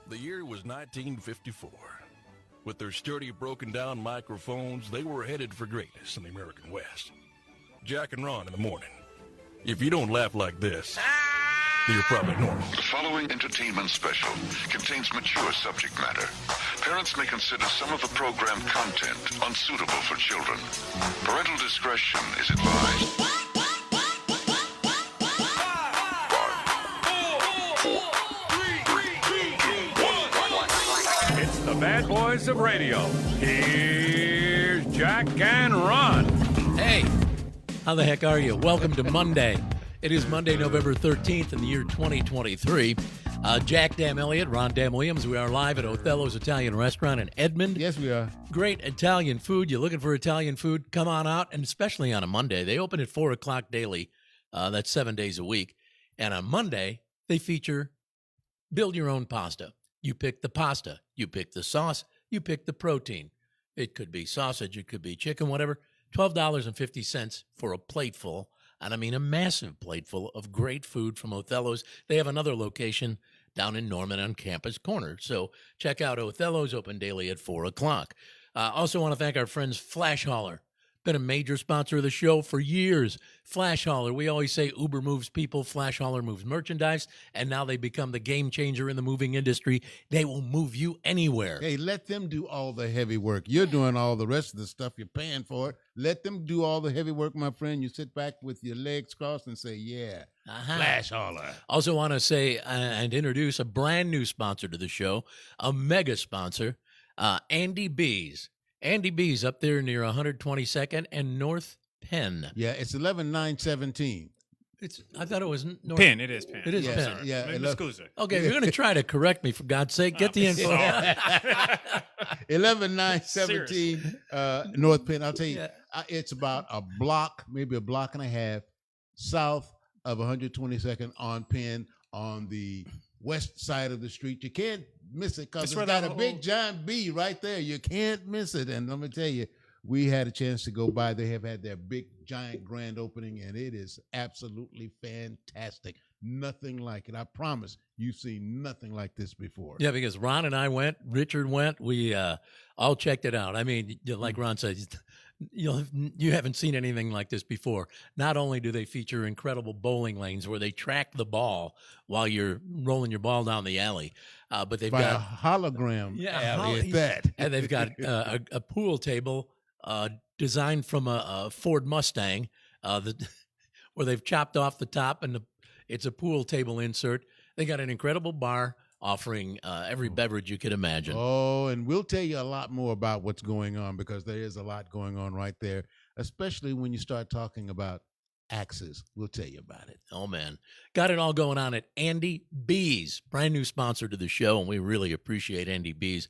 The year was 1954. With their sturdy, broken-down microphones, they were headed for greatness in the American West. Jack and Ron in the morning. If you don't laugh like this, you're probably normal. The following entertainment special contains mature subject matter. Parents may consider some of the program content unsuitable for children. Parental discretion is advised. It's the bad boys of radio. Here's Jack and Ron. Hey, how the heck are you? Welcome to Monday. It is Monday, November 13th in the year 2023. Jack Dam Elliott, Ron Dam Williams. We are live at Othello's Italian Restaurant in Edmond. Yes, we are. Great Italian food. You're looking for Italian food? Come on out, and especially on a Monday. They open at 4 o'clock daily. That's 7 days a week. And on Monday, they feature build your own pasta. You pick the pasta. You pick the sauce. You pick the protein. It could be sausage. It could be chicken, whatever. $12.50 for a plateful. And I mean a massive plateful of great food from Othello's. They have another location down in Norman on Campus Corner. So check out Othello's, open daily at 4 o'clock. Also want to thank our friends Flash Hauler. Been a major sponsor of the show for years. Flash Hauler. We always say Uber moves people, Flash Hauler moves merchandise, and now they become the game changer in the moving industry. They will move you anywhere. Hey, let them do all the heavy work. You're doing all the rest of the stuff. You're paying for it. Let them do all the heavy work, my friend. You sit back with your legs crossed and say, yeah, Flash Hauler. Also want to say and introduce a brand new sponsor to the show, a mega sponsor, Andy B's. Andy B's up there near 122nd and North Penn. Yeah, it's 11917. I thought it was North Penn, it is Penn. It is Yeah, Penn. yeah. Excuse me. Okay, you're going to try to correct me, for God's sake. Get the info. 11917 North Penn. I'll tell you, Yeah. it's about a block, maybe a block and a half, south of 122nd on Penn on the west side of the street. You can't miss it because it's got a big giant B right there. You can't miss it. And let me tell you, we had a chance to go by. They have had their big giant grand opening, and it is absolutely fantastic. Nothing like it. I promise you've seen nothing like this before. Yeah, because Ron and I went, Richard went, we all checked it out. I mean, like Ron said, you haven't seen anything like this before. Not only do they feature incredible bowling lanes where they track the ball while you're rolling your ball down the alley, but they've By got a hologram alley at that. and they've got a pool table designed from a Ford Mustang where they've chopped off the top, and it's a pool table insert. They got an incredible bar offering every beverage you could imagine. Oh, and we'll tell you a lot more about what's going on, because there is a lot going on right there, especially when you start talking about axes. We'll tell you about it. Oh, man. Got it all going on at Andy B's, brand new sponsor to the show, and we really appreciate Andy B's.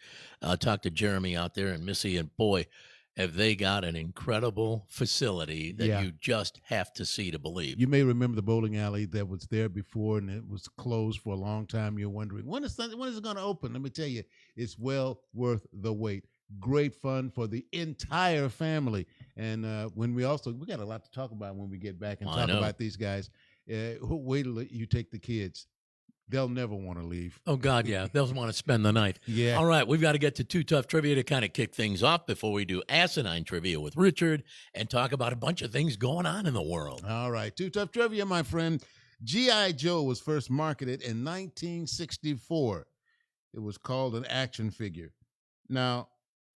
Talked to Jeremy out there and Missy, and boy, have they got an incredible facility that you just have to see to believe. You may remember the bowling alley that was there before, and it was closed for a long time. You're wondering, when is it going to open? Let me tell you, it's well worth the wait. Great fun for the entire family. And when we got a lot to talk about when we get back and talk about these guys. Wait till you take the kids. They'll never want to leave. Oh, God, yeah. They'll want to spend the night. Yeah. All right, we've got to get to Too Tough Trivia to kind of kick things off before we do Asinine Trivia with Richard and talk about a bunch of things going on in the world. All right, Too Tough Trivia, my friend. G.I. Joe was first marketed in 1964. It was called an action figure. Now,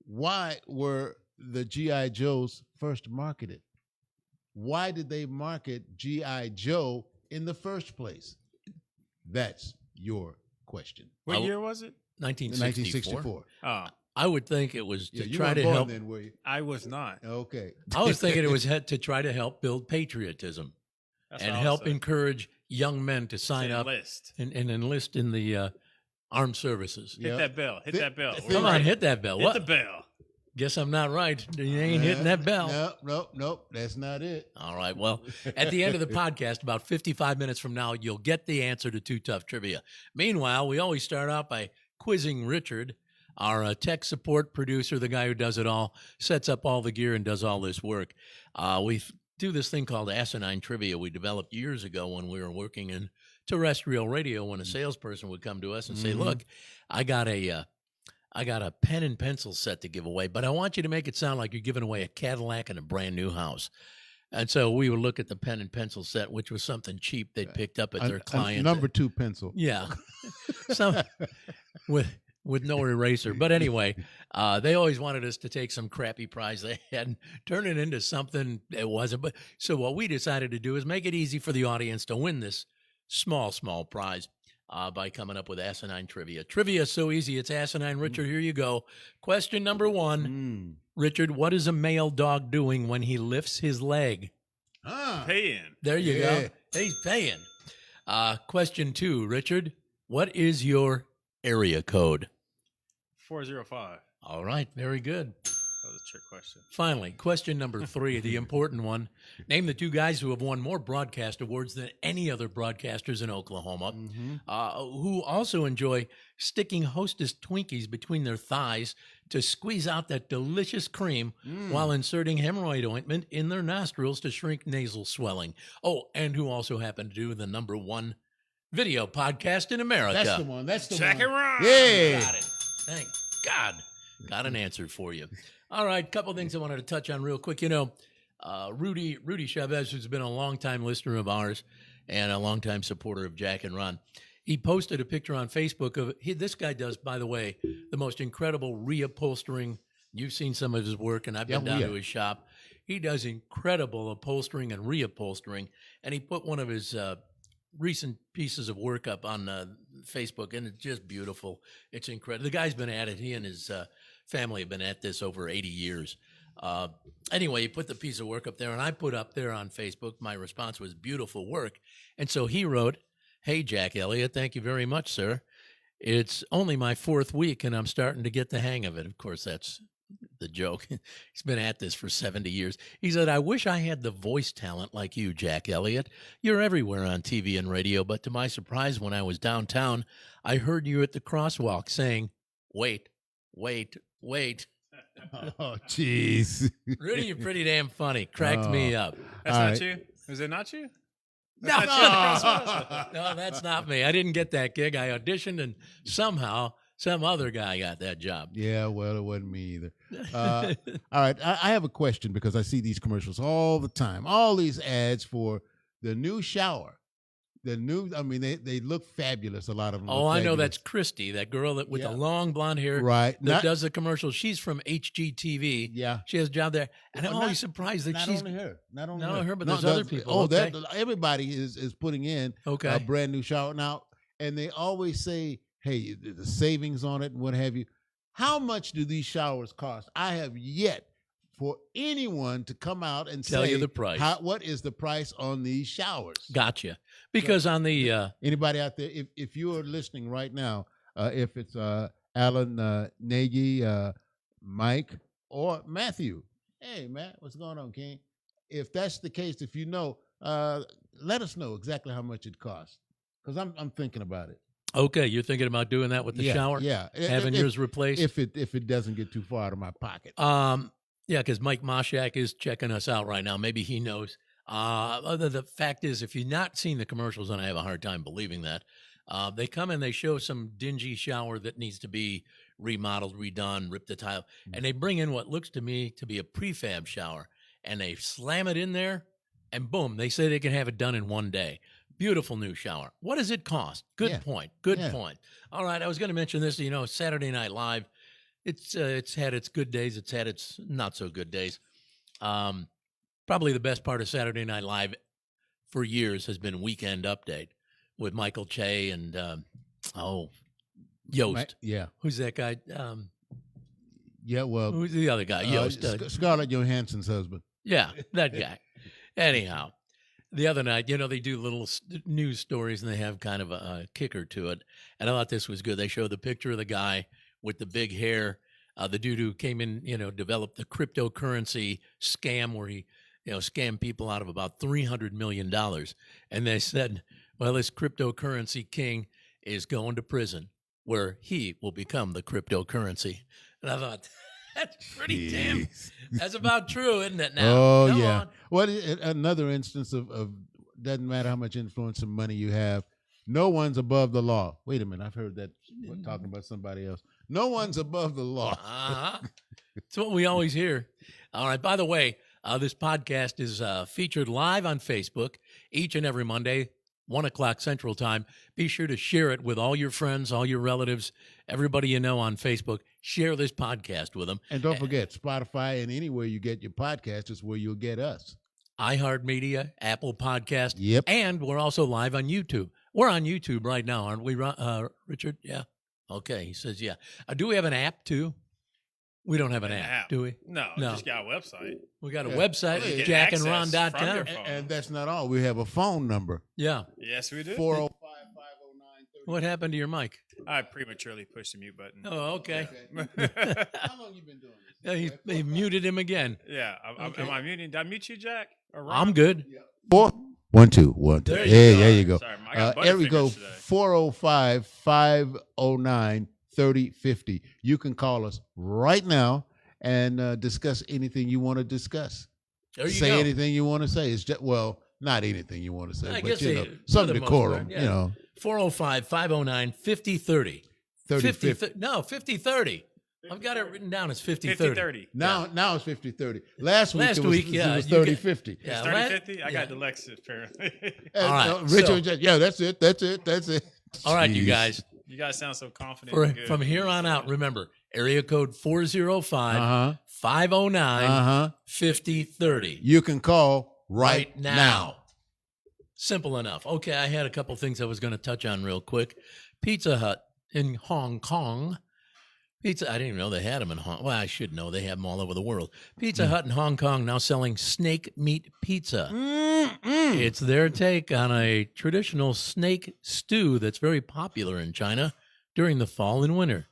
why were the G.I. Joes first marketed? Why did they market G.I. Joe in the first place? That's your question. What year was it? 1964. Oh, I would think it was to you try weren't to born help. then, were you? I was not. Okay. I was thinking it was to try to help build patriotism That's and what I was help saying. encourage young men to sign To up enlist. and enlist in the armed services. Hit that bell. Hit that bell. Th- We're Come on, ready. hit that bell. Hit What? the bell. Guess I'm not right. You ain't hitting that bell. Nope. That's not it. All right. Well, at the end of the podcast, about 55 minutes from now, you'll get the answer to Too Tough Trivia. Meanwhile, we always start out by quizzing Richard, our tech support producer, the guy who does it all, sets up all the gear and does all this work. We do this thing called Asinine Trivia we developed years ago when we were working in terrestrial radio when a salesperson would come to us and say, "Look, I got a pen and pencil set to give away, but I want you to make it sound like you're giving away a Cadillac and a brand new house." And so we would look at the pen and pencil set, which was something cheap they'd picked up at their client. Number 2 pencil. Yeah, some with no eraser. But anyway, they always wanted us to take some crappy prize they had and turn it into something it wasn't. But so what we decided to do is make it easy for the audience to win this small prize by coming up with asinine trivia. Trivia is so easy, it's asinine. Richard, here you go. Question number 1. Richard, what is a male dog doing when he lifts his leg? Paying. There you go. He's paying. Question 2, Richard, what is your area code? 405. All right, very good. That was a trick question. Finally, question number 3, the important one. Name the 2 guys who have won more broadcast awards than any other broadcasters in Oklahoma, who also enjoy sticking Hostess Twinkies between their thighs to squeeze out that delicious cream while inserting hemorrhoid ointment in their nostrils to shrink nasal swelling. Oh, and who also happen to do the number 1 video podcast in America. That's the one. That's the Jack one. and Ron. Yeah. Got it. Thank God. Got an answer for you. All right, couple things I wanted to touch on real quick. You know, Rudy Chavez, who's been a longtime listener of ours and a longtime supporter of Jack and Ron, he posted a picture on Facebook of this guy does, by the way, the most incredible reupholstering. You've seen some of his work, and I've been down to his shop. He does incredible upholstering and reupholstering, and he put one of his recent pieces of work up on Facebook, and it's just beautiful. It's incredible. The guy's been at it. He and his family have been at this over 80 years. Anyway, he put the piece of work up there, and I put up there on Facebook. My response was beautiful work. And so he wrote, "Hey, Jack Elliott, thank you very much, sir. It's only my 4th week, and I'm starting to get the hang of it." Of course, that's the joke. He's been at this for 70 years. He said, "I wish I had the voice talent like you, Jack Elliott. You're everywhere on TV and radio, but to my surprise, when I was downtown, I heard you at the crosswalk saying, 'Wait, wait, wait.'" Oh, jeez. Rudy, you're pretty damn funny. Cracked me up. That's All not right. you? Is it not you? No, That's no, that's not me. I didn't get that gig. I auditioned, and somehow some other guy got that job. Yeah, well, it wasn't me either. All right, I have a question because I see these commercials all the time. All these ads for the new shower. They look fabulous. A lot of them. Oh, I know fabulous. that's Christy, that girl that with the long blonde hair, Right. That does the commercials. She's from HGTV. Yeah. She has a job there, and I'm always surprised that Not she's only her. Not only not her. her, but there's other people. Oh, Okay. everybody is putting in Okay. a brand new shower now, and they always say, "Hey, the savings on it and what have you." How much do these showers cost? I have yet for anyone to come out and Tell say you the price. What is the price on these showers? Gotcha. Because on the Anybody out there, if you are listening right now, if it's Alan, Nagy, Mike, or Matthew, hey, Matt, what's going on, King? If that's the case, if you know, let us know exactly how much it costs, because I'm thinking about it. okay, you're thinking about doing that with the shower? Yeah, Having yours replaced? if it doesn't get too far out of my pocket. Yeah, because Mike Moshak is checking us out right now. Maybe he knows. The fact is, if you've not seen the commercials, and I have a hard time believing that, they come and they show some dingy shower that needs to be remodeled, redone, rip the tile, and they bring in what looks to me to be a prefab shower, and they slam it in there, and boom, they say they can have it done in one day. Beautiful new shower. What does it cost? Good point. Good point. All right, I was going to mention this. Saturday Night Live. It's had its good days. It's had its not so good days. Probably the best part of Saturday Night Live for years has been Weekend Update with Michael Che and Yost. Yeah. Who's that guy? Yeah. Well, Who's the other guy? Yost. Scarlett Johansson's husband. Yeah, that guy. Anyhow, the other night, they do little news stories and they have kind of a kicker to it. And I thought this was good. They show the picture of the guy with the big hair, the dude who came in, developed the cryptocurrency scam where he, scammed people out of about $300 million. And they said, well, this cryptocurrency king is going to prison where he will become the cryptocurrency. And I thought, that's pretty damn, that's about true, isn't it now? Oh, Come yeah. on. Well, another instance of doesn't matter how much influence and money you have, No one's above the law. Wait a minute. I've heard that talking about somebody else. No one's above the law. That's what we always hear. All right. By the way, this podcast is featured live on Facebook each and every Monday, 1 o'clock Central Time. Be sure to share it with all your friends, all your relatives, everybody you know on Facebook. Share this podcast with them. And don't forget, Spotify and anywhere you get your podcast is where you'll get us. iHeartMedia, Apple Podcast. Yep. And we're also live on YouTube. We're on YouTube right now, aren't we, Richard? Yeah. Okay. He says, yeah. Do we have an app, too? We don't have an app, do we? No, just got a website. We got a website, You get access from jackandron.com. your phone. And that's not all. We have a phone number. Yeah. Yes, we do. 405-509-30. What happened to your mic? I prematurely pushed the mute button. Oh, okay. How long you been doing this? Yeah, he muted him again. Yeah. Okay. Am I muting? Did I mute you, Jack? Or Ron? I'm good. 1, 2, 1, 2. There There you you go. go. Sorry, I got There we go. butterfingers today. 405-509-3050. You can call us right now and discuss anything you want to discuss. There you say go. anything you want to say. It's just, well, not anything you want to say, I but guess you know, for some the most decorum. part, yeah. You know, 405-509-5030. 30-50. No, 5030. I've got it written down as 5030. 50-30. Now it's 50-30. Last Last week, week, it yeah, was you got- 30-50. Yeah, It's 30-50? I yeah. got dyslexic, apparently. And, All right, Richard, so- yeah, that's it. All right, you Jeez. guys. You guys sound so confident. and good. From here on out, remember, area code 405 Uh-huh. 509 Uh-huh. 5030. You can call right now. now. Simple enough. Okay, I had a couple things I was going to touch on real quick. Pizza Hut in Hong Kong. I didn't even know they had them in Hong Kong. Well, I should know. They have them all over the world. Pizza Hut in Hong Kong now selling snake meat pizza. It's their take on a traditional snake stew that's very popular in China during the fall and winter.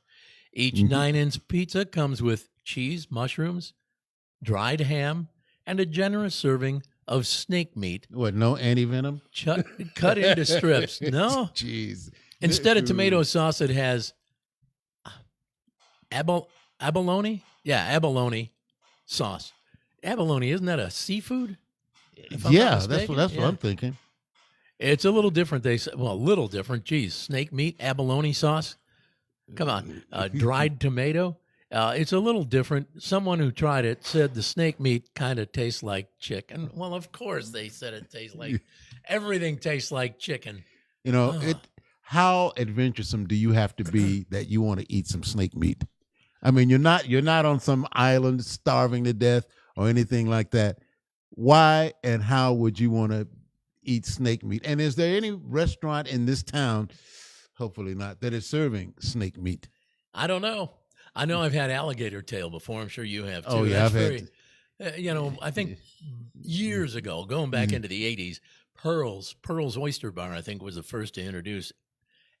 Each 9-inch pizza comes with cheese, mushrooms, dried ham, and a generous serving of snake meat What, no anti-venom? cut into strips. No. Jeez. Instead of tomato sauce, it has abalone? Yeah, abalone sauce. Abalone, isn't that a seafood? If I'm not Yeah, that's mistaken? what Yeah. I'm thinking. It's a little different. They say, well, a little different. Geez, snake meat, abalone sauce. Come on, dried tomato. It's a little different. Someone who tried it said the snake meat kind of tastes like chicken. Well, of course they said it tastes like everything tastes like chicken. You know, how adventuresome do you have to be that you want to eat some snake meat? I mean, you're not on some island starving to death or anything like that. Why and how would you want to eat snake meat? And is there any restaurant in this town, hopefully not, that is serving snake meat? I don't know. I know I've had alligator tail before. I'm sure you have too. Oh, yeah, That's I've very, I think years ago, going back into the 80s, Pearl's Oyster Bar, I think, was the first to introduce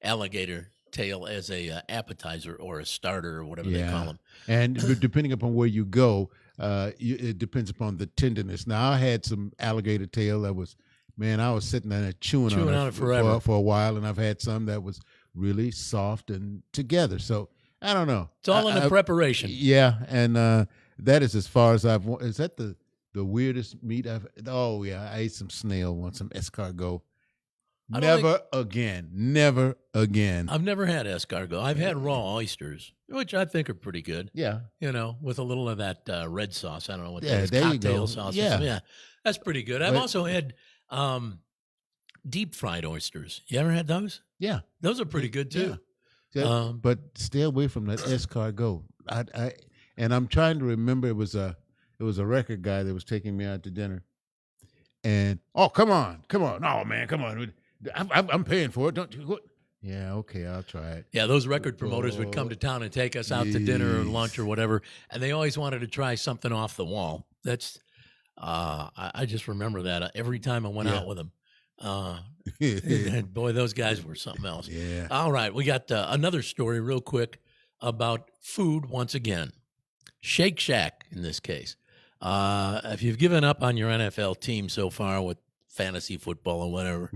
alligator tail as a appetizer or a starter or whatever they call them. And depending upon where you go, it depends upon the tenderness. Now, I had some alligator tail that was, man, I was sitting there chewing on it forever. for a while, and I've had some that was really soft and together. So I don't know. It's all in the preparation. Yeah, and that is as far as I've. Is that the weirdest meat I've? Oh yeah, I ate some snail once, some escargot. Never again. I've never had escargot. I've had raw oysters, which I think are pretty good. Yeah, With a little of that red sauce. I don't know what that Yeah, is. there you Cocktail go. sauce. Yeah. That's pretty good. I've But- also had deep fried oysters. You ever had those? yeah. Those are pretty good too. Yeah. But stay away from that escargot. And I'm trying to remember. It was a record guy that was taking me out to dinner. And come on, oh man, come on, I'm paying for it. Don't you? What? Yeah, okay, I'll try it. Yeah, those record promoters would come to town and take us out to dinner or lunch or whatever, and they always wanted to try something off the wall. That's I just remember that every time I went out with them. And boy, those guys were something else. Yeah. All right, we got another story real quick about food once again. Shake Shack in this case. If you've given up on your NFL team so far with fantasy football or whatever,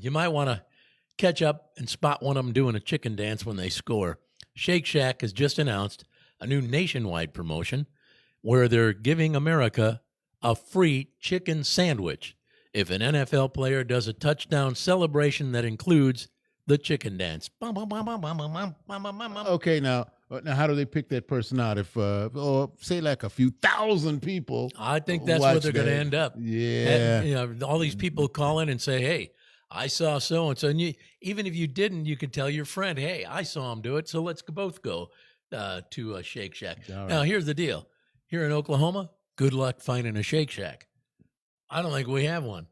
you might want to catch up and spot one of them doing a chicken dance when they score. Shake Shack has just announced a new nationwide promotion where they're giving America a free chicken sandwich if an NFL player does a touchdown celebration that includes the chicken dance. Okay, now how do they pick that person out? If or say like a few thousand people, I think that's what they're going to end up. Yeah, And, all these people call in and say, "Hey, I saw so and so." And even if you didn't, you could tell your friend, "Hey, I saw him do it, so let's both go to a Shake Shack." All Now, right. here's the deal: here in Oklahoma, good luck finding a Shake Shack. I don't think we have one.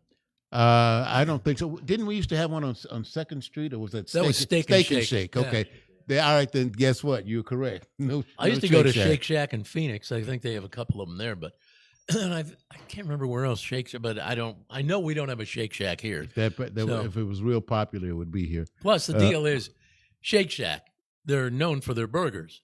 I don't think so. Didn't we used to have one on 2nd Street, or was that was Steak and Shake. Okay. All right, then guess what? You're correct. No, I used to go to Shake Shack in Phoenix. I think they have a couple of them there, but I can't remember where else Shake Shack. But I know we don't have a Shake Shack here. If it was real popular, it would be here. Plus, the deal is Shake Shack. They're known for their burgers,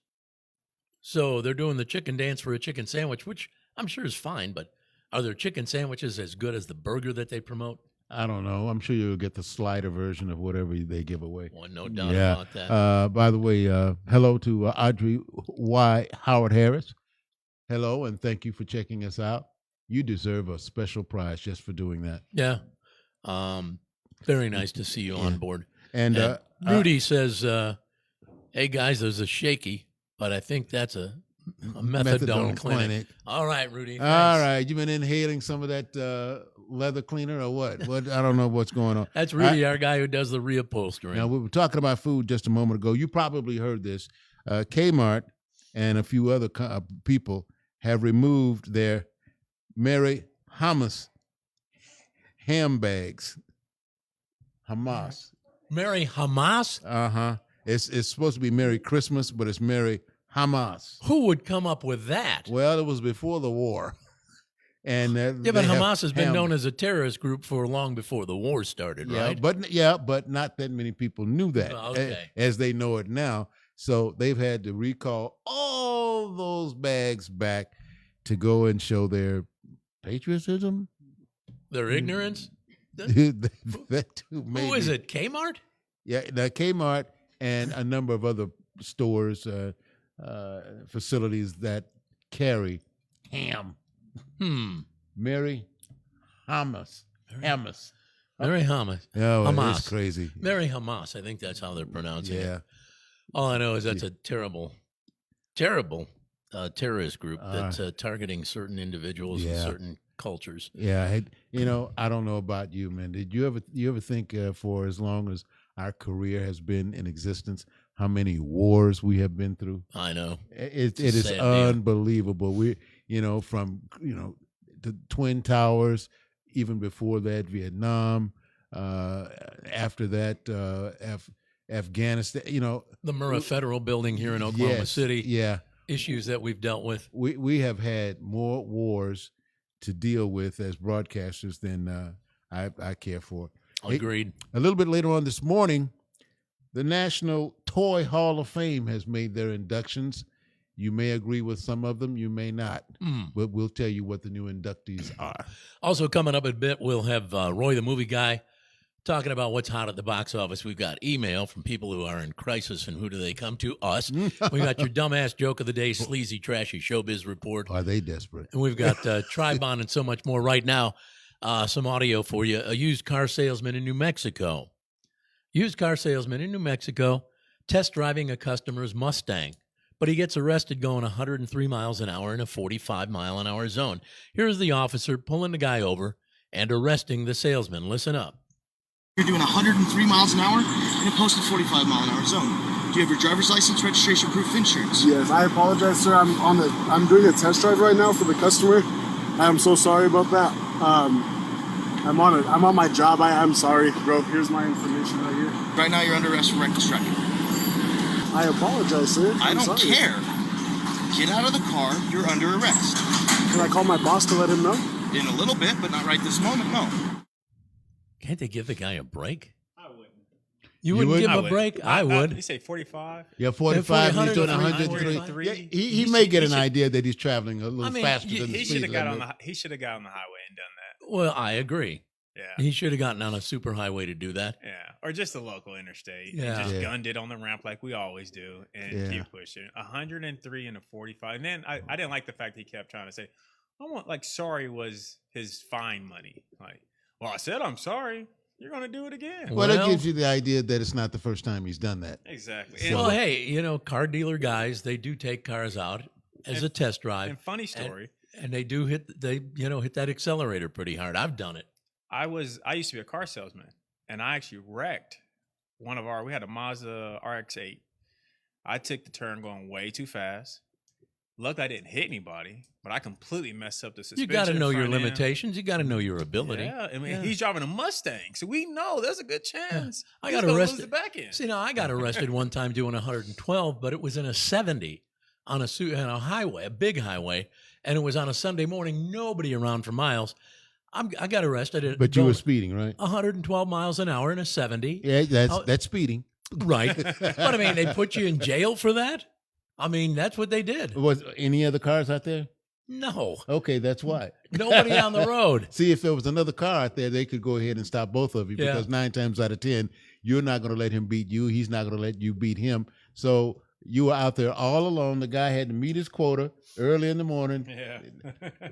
so they're doing the chicken dance for a chicken sandwich, which I'm sure is fine. But are their chicken sandwiches as good as the burger that they promote? I don't know. I'm sure you'll get the slider version of whatever they give away. Well, no doubt about that. By the way, hello to Audrey Y. Howard Harris. Hello, and thank you for checking us out. You deserve a special prize just for doing that. Yeah. Very nice to see you on board. And Rudy says, hey, guys, there's a shaky, but I think that's a methadone clinic. All right, Rudy. Thanks. All right. You've been inhaling some of that leather cleaner or what? I don't know what's going on. That's Rudy, our guy who does the reupholstering. Now, we were talking about food just a moment ago. You probably heard this. Kmart and a few other people have removed their Merry Hummus ham bags. Hamas. Merry Hamas? Uh-huh. It's supposed to be Merry Christmas, but it's Merry Hamas. Who would come up with that? Well, it was before the war. And but Hamas has been known as a terrorist group for long before the war started, right? But not that many people knew that as they know it now. So they've had to recall all those bags back to go and show their patriotism, their ignorance. That too, maybe. Who is it? Kmart? Yeah, the Kmart and a number of other stores, facilities that carry ham. Merry Hamas. Hamas. Merry Hamas. Oh, Hamas. It's crazy. Merry Hamas. I think that's how they're pronouncing it. Yeah. All I know is that's a terrible terrorist group that's targeting certain individuals and certain cultures. Yeah. I don't know about you, man. Did you ever think for as long as our career has been in existence, how many wars we have been through? I know. It is unbelievable. We, from, the Twin Towers, even before that, Vietnam, after that, Afghanistan, the Murrah Federal Building here in Oklahoma City. Yeah. Issues that we've dealt with. We have had more wars to deal with as broadcasters than I care for. Agreed. A little bit later on this morning, the National Toy Hall of Fame has made their inductions. You may agree with some of them, you may not, but we'll tell you what the new inductees are. Also coming up in a bit, we'll have Roy the Movie Guy talking about what's hot at the box office. We've got email from people who are in crisis, and who do they come to? Us. We got your dumbass joke of the day, sleazy, trashy showbiz report. Are they desperate? And we've got Tribon and so much more right now. Some audio for you. A used car salesman in New Mexico. Used car salesman in New Mexico test driving a customer's Mustang, but he gets arrested going 103 miles an hour in a 45-mile-an-hour zone. Here's the officer pulling the guy over and arresting the salesman. Listen up. You're doing 103 miles an hour in a posted 45-mile-an-hour zone. Do you have your driver's license, registration, proof, insurance? Yes, I apologize, sir. I'm doing a test drive right now for the customer. I'm so sorry about that. I'm on my job. I'm sorry, bro. Here's my information right here. Right now, you're under arrest for reckless driving. I apologize, sir. I don't care. Get out of the car. You're under arrest. Can I call my boss to let him know? In a little bit, but not right this moment, no. Can't they give the guy a break? I wouldn't. You wouldn't give him a break? I would. You say 45? Yeah, 45. He's doing 103. 103. Yeah, he may get an idea that he's traveling a little faster than the He speed should have got limit. he should have got on the highway and done that. Well, I agree. Yeah. He should have gotten on a super highway to do that. Yeah, or just a local interstate. Yeah. And just Yeah. gunned it on the ramp like we always do, and keep pushing. 103 and a 45. And then I didn't like the fact he kept trying to say, "I want sorry was his fine money." Like, Well, I said I'm sorry. You're going to do it again. Well, that gives you the idea that it's not the first time he's done that. Exactly. Well, hey, car dealer guys, they do take cars out as a test drive. And funny story. And they do hit that accelerator pretty hard. I've done it. I used to be a car salesman, and I actually wrecked we had a Mazda RX-8. I took the turn going way too fast. Luckily, I didn't hit anybody, but I completely messed up the suspension. You got to know your front end. limitations. You got to know your ability. Yeah, I mean, he's driving a Mustang, so we know there's a good chance. I got arrested. Lose the back end. See, now I got arrested one time doing 112, but it was in a 70 on a highway, a big highway, and it was on a Sunday morning. Nobody around for miles. I got arrested. But you were speeding, right? 112 miles an hour in a 70. Yeah, that's speeding. Right. But I mean, they put you in jail for that? I mean, that's what they did. Was any other cars out there? No. Okay, that's why. Nobody on the road. See, if there was another car out there, they could go ahead and stop both of you because 9 times out of 10, you're not going to let him beat you. He's not going to let you beat him. So you were out there all alone. The guy had to meet his quota early in the morning. Yeah.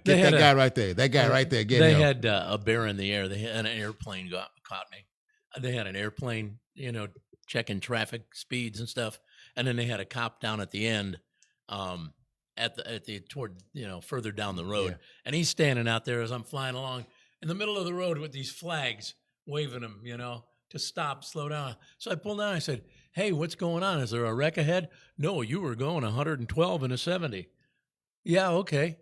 Get that guy right there. That guy right there. Get They him. had a bear in the air. They had an airplane caught me. They had an airplane, checking traffic speeds and stuff. And then they had a cop down at the end, further down the road. Yeah. And he's standing out there as I'm flying along in the middle of the road with these flags waving him, to stop, slow down. So I pulled down. I said, "Hey, what's going on? Is there a wreck ahead?" "No, you were going 112 in a 70. "Yeah, okay.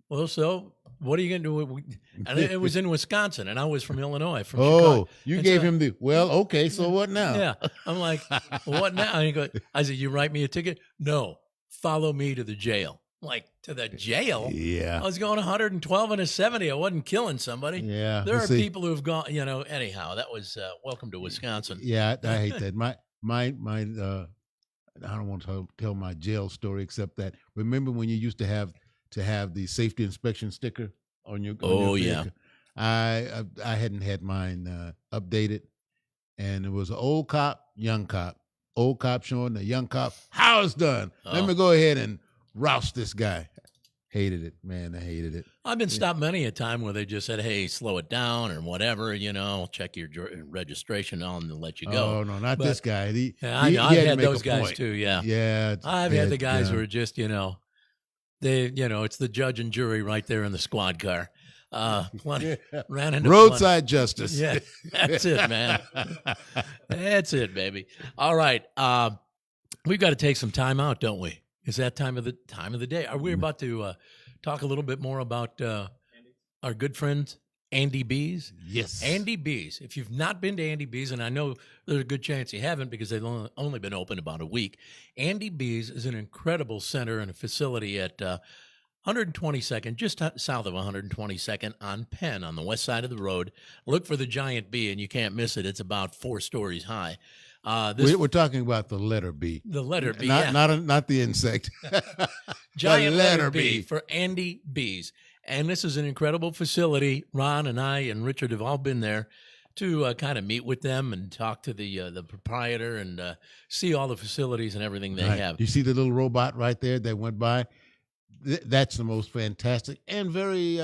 Well, so what are you going to do?" And it was in Wisconsin, and I was from Illinois, from Chicago. You And gave so- him okay, so what now? Yeah. I'm like, "Well, what now?" And he goes, I said, "You write me a ticket?" "No, follow me to the jail." I'm like, to the jail? Yeah. I was going 112 in a 70. I wasn't killing somebody. Yeah. There are see. people who've gone, anyhow, that was welcome to Wisconsin. Yeah, I hate that. My I don't want to tell my jail story except that remember when you used to have the safety inspection sticker on your vehicle? I hadn't had mine updated, and it was an old cop showing the young cop how it's done. Let me go ahead and roust this guy. Hated it, man. I hated it. I've been stopped many a time where they just said, "Hey, slow it down," or whatever, check your registration on and let you go. Oh, no, not this guy. I know. I've had those guys too, yeah. Yeah. I've had the guys who are just, it's the judge and jury right there in the squad car. Ran into roadside justice. Yeah, that's it, man. That's it, baby. All right. We've got to take some time out, don't we? Is that time of the day? Are we about to talk a little bit more about our good friend Andy B's? Yes. Andy B's. If you've not been to Andy B's, and I know there's a good chance you haven't because they've only been open about a week, Andy B's is an incredible center and a facility at 122nd, just south of 122nd on Penn on the west side of the road. Look for the giant B, and you can't miss it. It's about 4 stories high. We're talking about the letter B. The letter B, not the insect. Giant The letter B for Andy B's. And this is an incredible facility. Ron and I and Richard have all been there to kind of meet with them and talk to the proprietor and see all the facilities and everything they have. You see the little robot right there that went by? That's the most fantastic and very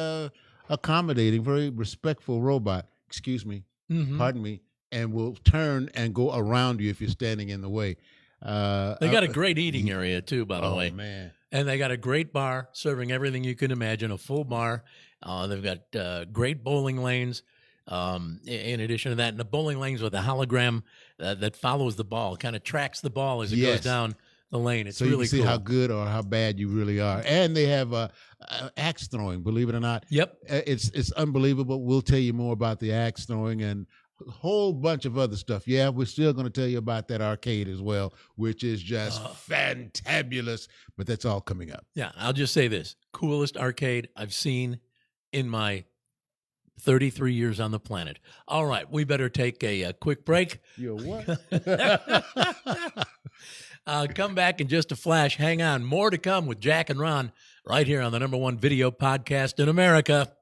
accommodating, very respectful robot. Excuse me. Mm-hmm. Pardon me. And will turn and go around you if you're standing in the way. They got a great eating area, too, by the way. Oh, man. And they got a great bar serving everything you can imagine, a full bar. They've got great bowling lanes. In addition to that, and the bowling lanes with a hologram that follows the ball, kind of tracks the ball as it goes down the lane. It's so really you can see cool. how good or how bad you really are. And they have axe throwing, believe it or not. Yep. It's unbelievable. We'll tell you more about the axe throwing and a whole bunch of other stuff. Yeah, we're still going to tell you about that arcade as well, which is just fantabulous. But that's all coming up. Yeah, I'll just say this. Coolest arcade I've seen in my 33 years on the planet. All right, we better take a quick break. You're what? Come back in just a flash. Hang on. More to come with Jack and Ron right here on the #1 video podcast in America.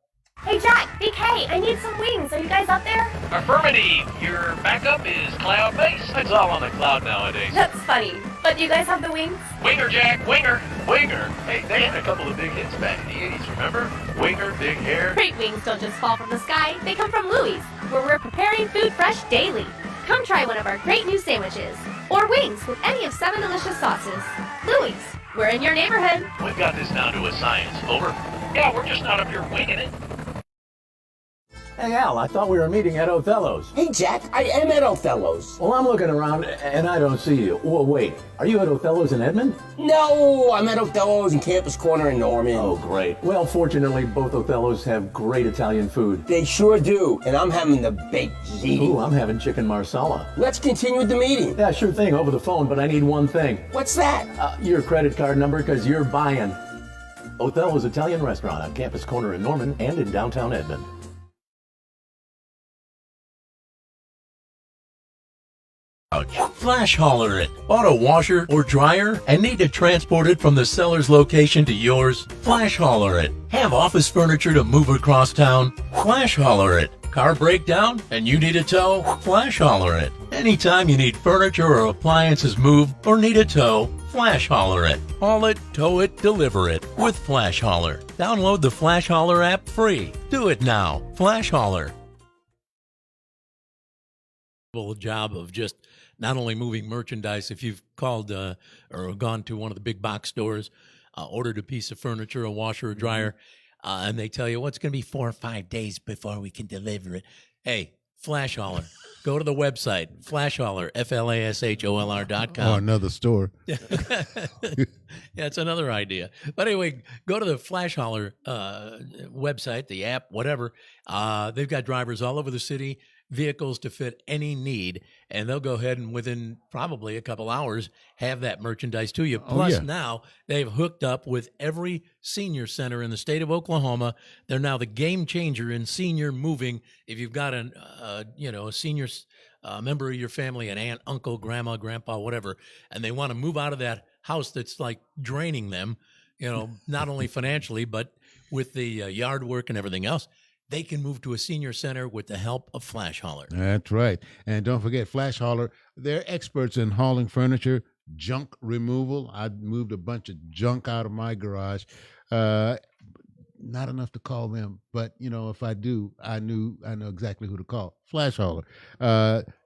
Hey, Jack, BK, I need some wings. Are you guys up there? Affirmative. Your backup is cloud-based. It's all on the cloud nowadays. That's funny. But do you guys have the wings? Winger, Jack, winger, winger. Hey, they had a couple of big hits back in the 80s, remember? Winger, big hair. Great wings don't just fall from the sky. They come from Louie's, where we're preparing food fresh daily. Come try one of our great new sandwiches. Or wings with any of 7 delicious sauces. Louie's, we're in your neighborhood. We've got this down to a science. Over. Yeah, we're just not up here winging it. Hey, Al, I thought we were meeting at Othello's. Hey, Jack, I am at Othello's. Well, I'm looking around and I don't see you. Well, wait, are you at Othello's in Edmond? No, I'm at Othello's in Campus Corner in Norman. Oh, great. Well, fortunately, both Othello's have great Italian food. They sure do, and I'm having the baked ziti. Ooh, I'm having chicken marsala. Let's continue with the meeting. Yeah, sure thing, over the phone, but I need one thing. What's that? Your credit card number, because you're buying. Othello's Italian Restaurant on Campus Corner in Norman and in downtown Edmond. Flash hauler it. Bought a washer or dryer and need to transport it from the seller's location to yours? Flash hauler it. Have office furniture to move across town? Flash hauler it. Car breakdown and you need a tow? Flash hauler it. Anytime you need furniture or appliances moved or need a tow, Flash hauler it. Haul it, tow it, deliver it with Flash Hauler. Download the Flash Hauler app free. Do it now. Flash Hauler. Job of just not only moving merchandise. If you've called or gone to one of the big box stores, ordered a piece of furniture, a washer, a dryer, and they tell you, well, it's going to be 4 or 5 days before we can deliver it. Hey, Flash Hauler. Go to the website, Flash Hauler, FLASHOLR.com. Oh, another store. Yeah, it's another idea. But anyway, go to the Flash Hauler website, the app, whatever. They've got drivers all over the city, vehicles to fit any need, and they'll go ahead and within probably a couple hours have that merchandise to you. Plus, now they've hooked up with every senior center in the state of Oklahoma. They're now the game changer in senior moving. If you've got a senior member of your family, an aunt, uncle, grandma, grandpa, whatever, and they want to move out of that house that's like draining them, not only financially but with the yard work and everything else, they can move to a senior center with the help of Flash Hauler. That's right. And don't forget, Flash Hauler, they're experts in hauling furniture, junk removal. I moved a bunch of junk out of my garage. Not enough to call them, but, if I do, I know exactly who to call. Flash Hauler.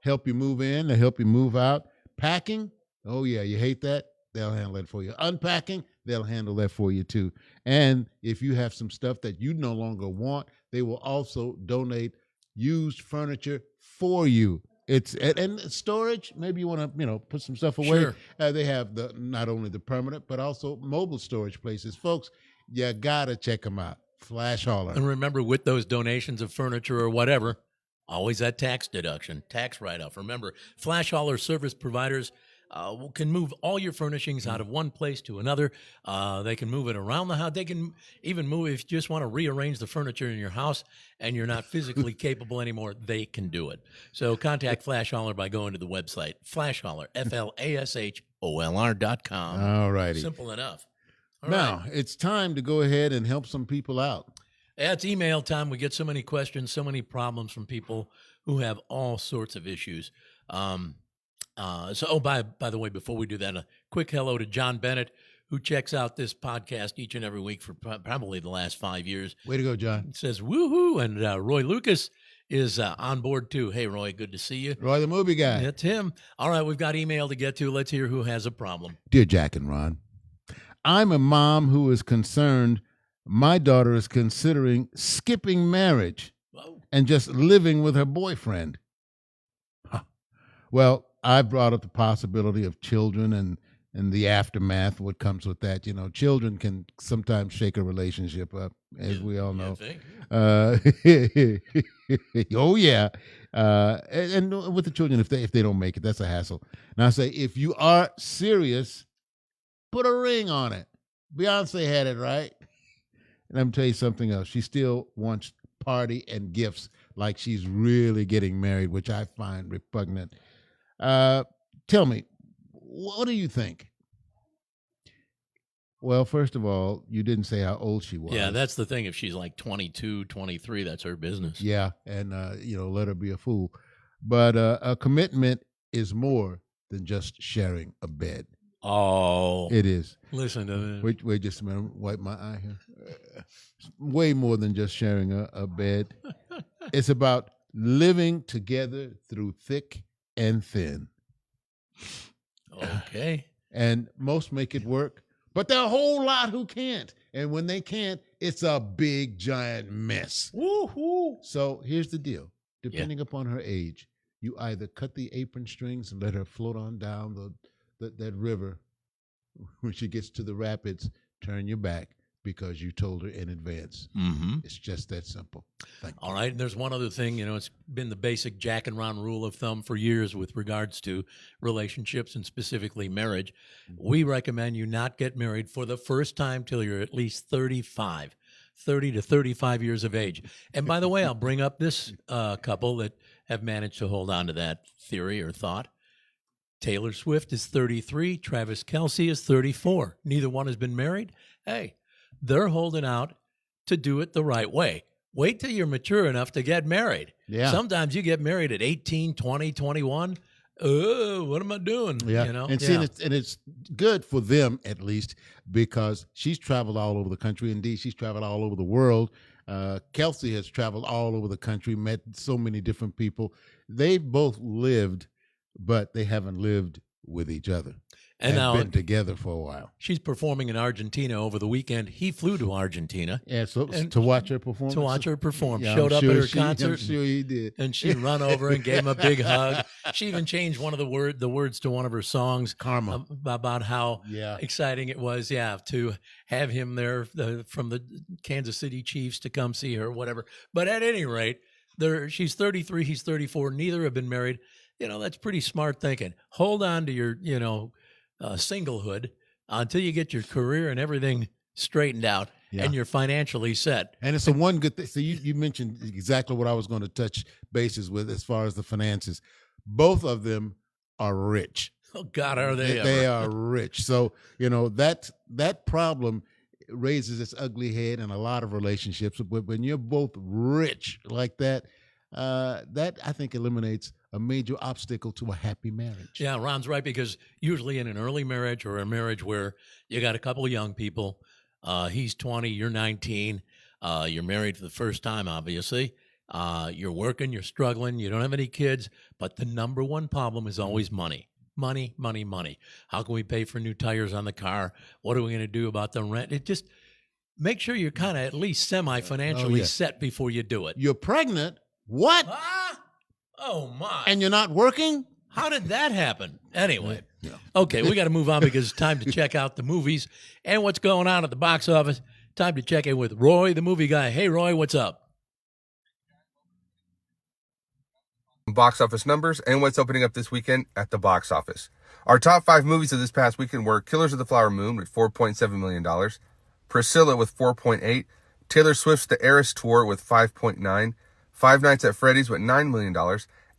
Help you move in, they help you move out. Packing, oh, yeah, you hate that? They'll handle that for you. Unpacking, they'll handle that for you, too. And if you have some stuff that you no longer want, they will also donate used furniture for you. And storage. Maybe you want to, put some stuff away. Sure. They have not only the permanent but also mobile storage places. Folks, you gotta check them out. Flash Hauler. And remember, with those donations of furniture or whatever, always that tax deduction, tax write-off. Remember, Flash Hauler service providers can move all your furnishings out of one place to another. They can move it around the house. They can even move if you just want to rearrange the furniture in your house and you're not physically capable anymore. They can do it. So contact Flash Hauler by going to the website, Flash Hauler, FLASHOLR.com. All righty. Simple enough. All now, right. It's time to go ahead and help some people out. Yeah, it's email time. We get so many questions, so many problems from people who have all sorts of issues. By the way, before we do that, a quick hello to John Bennett, who checks out this podcast each and every week for probably the last 5 years. Way to go, John. It says, woohoo. And Roy Lucas is on board, too. Hey, Roy, good to see you. Roy, the movie guy. That's him. All right, we've got email to get to. Let's hear who has a problem. Dear Jack and Ron, I'm a mom who is concerned my daughter is considering skipping marriage and just living with her boyfriend. Huh. Well, I brought up the possibility of children and the aftermath, what comes with that. Children can sometimes shake a relationship up, as we all know. Oh, yeah. And with the children, if they don't make it, that's a hassle. Now I say, if you are serious, put a ring on it. Beyonce had it, right? And I'm going to tell you something else. She still wants party and gifts like she's really getting married, which I find repugnant. Tell me, what do you think? Well, first of all, you didn't say how old she was. Yeah, that's the thing. If she's like 22, 23, that's her business. Yeah, and let her be a fool. But a commitment is more than just sharing a bed. Oh, It is. listen to this. Wait just a minute. Wipe my eye here. It's way more than just sharing a bed. It's about living together through thick and thin. Okay. And most make it work, but there are a whole lot who can't. And when they can't, it's a big, giant mess. Woo-hoo. So here's the deal. Depending upon her age, you either cut the apron strings and let her float on down that river. When she gets to the rapids, turn your back because you told her in advance. Mm-hmm. It's just that simple. Thank you. All right. And there's one other thing, it's been the basic Jack and Ron rule of thumb for years with regards to relationships and specifically marriage. We recommend you not get married for the first time till you're at least 30 to 35 years of age. And by the way, I'll bring up this couple that have managed to hold on to that theory or thought. Taylor Swift is 33. Travis Kelce is 34. Neither one has been married. Hey, they're holding out to do it the right way. Wait till you're mature enough to get married. Yeah. Sometimes you get married at 18, 20, 21. Oh, what am I doing? Yeah. And see, it's good for them at least because she's traveled all over the country. Indeed, she's traveled all over the world. Kelsey has traveled all over the country, met so many different people. They both lived, but they haven't lived with each other. And now been together for a while. She's performing in Argentina over the weekend. He flew to Argentina. Yeah, so to watch her perform. To watch her perform. Yeah, Showed up at her concert. I'm sure he did. And she run over and gave him a big hug. She even changed one of the words to one of her songs. Karma. About how exciting it was, to have him there from the Kansas City Chiefs to come see her, whatever. But at any rate, she's 33, he's 34. Neither have been married. That's pretty smart thinking. Hold on to your, singlehood until you get your career and everything straightened out and you're financially set. And it's a one good thing. So you mentioned exactly what I was going to touch bases with as far as the finances. Both of them are rich. Oh God, are they? They are rich. So, that problem raises its ugly head in a lot of relationships. But when you're both rich like that, that I think eliminates a major obstacle to a happy marriage. Yeah, Ron's right, because usually in an early marriage or a marriage where you got a couple of young people, he's 20, you're 19, you're married for the first time, obviously. You're working, you're struggling, you don't have any kids, but the number one problem is always money. Money, money, money. How can we pay for new tires on the car? What are we going to do about the rent? It just make sure you're kind of at least semi-financially set before you do it. You're pregnant? What? Oh, my. And you're not working? How did that happen? Anyway, okay, we got to move on because it's time to check out the movies and what's going on at the box office. Time to check in with Roy, the movie guy. Hey, Roy, what's up? Box office numbers and what's opening up this weekend at the box office. Our top 5 movies of this past weekend were Killers of the Flower Moon with $4.7 million, Priscilla with $4.8, Taylor Swift's The Eras Tour with $5.9, Five Nights at Freddy's with $9 million,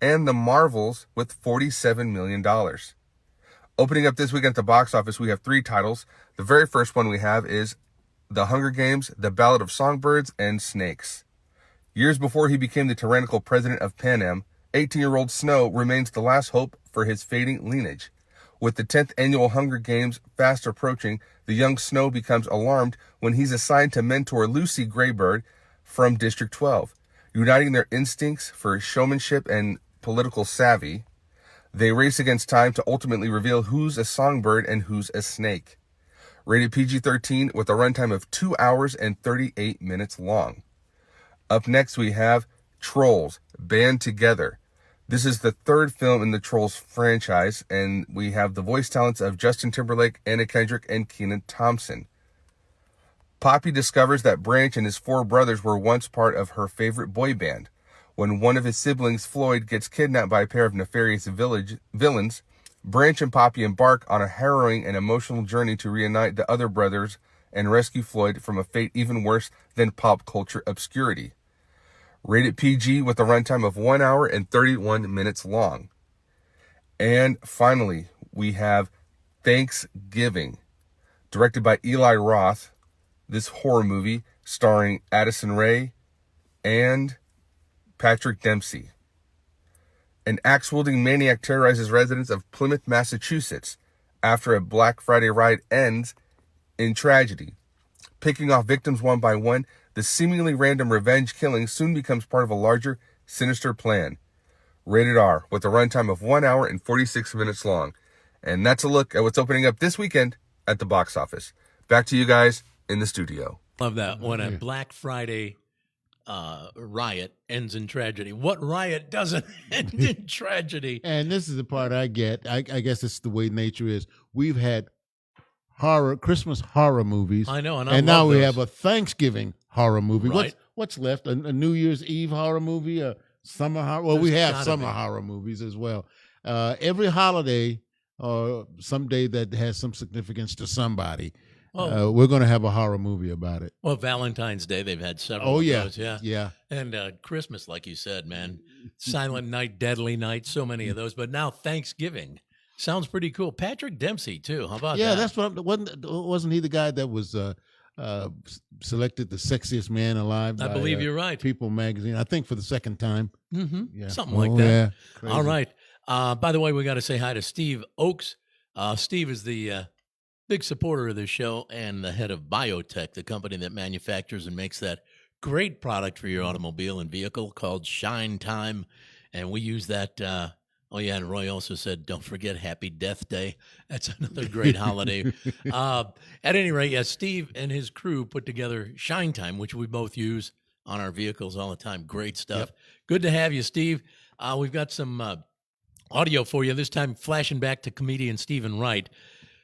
and The Marvels with $47 million. Opening up this weekend at the box office, we have 3 titles. The very first one we have is The Hunger Games, The Ballad of Songbirds and Snakes. Years before he became the tyrannical president of Pan Am, 18-year-old Snow remains the last hope for his fading lineage. With the 10th annual Hunger Games fast approaching, the young Snow becomes alarmed when he's assigned to mentor Lucy Greybird from District 12. Uniting their instincts for showmanship and political savvy, they race against time to ultimately reveal who's a songbird and who's a snake. Rated PG-13 with a runtime of 2 hours and 38 minutes long. Up next we have Trolls, Band Together. This is the 3rd film in the Trolls franchise, and we have the voice talents of Justin Timberlake, Anna Kendrick, and Kenan Thompson. Poppy discovers that Branch and his 4 brothers were once part of her favorite boy band. When one of his siblings, Floyd, gets kidnapped by a pair of nefarious villains, Branch and Poppy embark on a harrowing and emotional journey to reunite the other brothers and rescue Floyd from a fate even worse than pop culture obscurity. Rated PG with a runtime of 1 hour and 31 minutes long. And finally, we have Thanksgiving. Directed by Eli Roth, this horror movie starring Addison Rae and Patrick Dempsey. An axe-wielding maniac terrorizes residents of Plymouth, Massachusetts after a Black Friday riot ends in tragedy. Picking off victims one by one, the seemingly random revenge killing soon becomes part of a larger, sinister plan. Rated R, with a runtime of 1 hour and 46 minutes long. And that's a look at what's opening up this weekend at the box office. Back to you guys in the studio. Love that. When a Black Friday riot ends in tragedy. What riot doesn't end in tragedy? And this is the part I get. I guess it's the way nature is. We've had Christmas horror movies. I know, and now we have a Thanksgiving horror movie. Right. What's left? A New Year's Eve horror movie? A summer horror? Well, we have summer horror movies as well. Every holiday or some day that has some significance to somebody, we're going to have a horror movie about it. Well, Valentine's Day, they've had several Oh, of yeah. those, yeah. Yeah. And Christmas, like you said, man. Silent Night, Deadly Night, so many of those. But now Thanksgiving. Sounds pretty cool. Patrick Dempsey, too. How about that? Yeah, that's what wasn't he the guy that was selected the sexiest man alive? I believe you're right. People magazine, I think for the second time. Mm-hmm. Yeah. Something like that. Yeah. Crazy. All right. By the way, we got to say hi to Steve Oakes. Steve is the big supporter of this show and the head of Biotech, the company that manufactures and makes that great product for your automobile and vehicle called Shine Time. And we use that. Oh, yeah. And Roy also said, don't forget Happy Death Day. That's another great holiday. At any rate, yeah, Steve and his crew put together Shine Time, which we both use on our vehicles all the time. Great stuff. Yep. Good to have you, Steve. We've got some audio for you, this time flashing back to comedian Stephen Wright.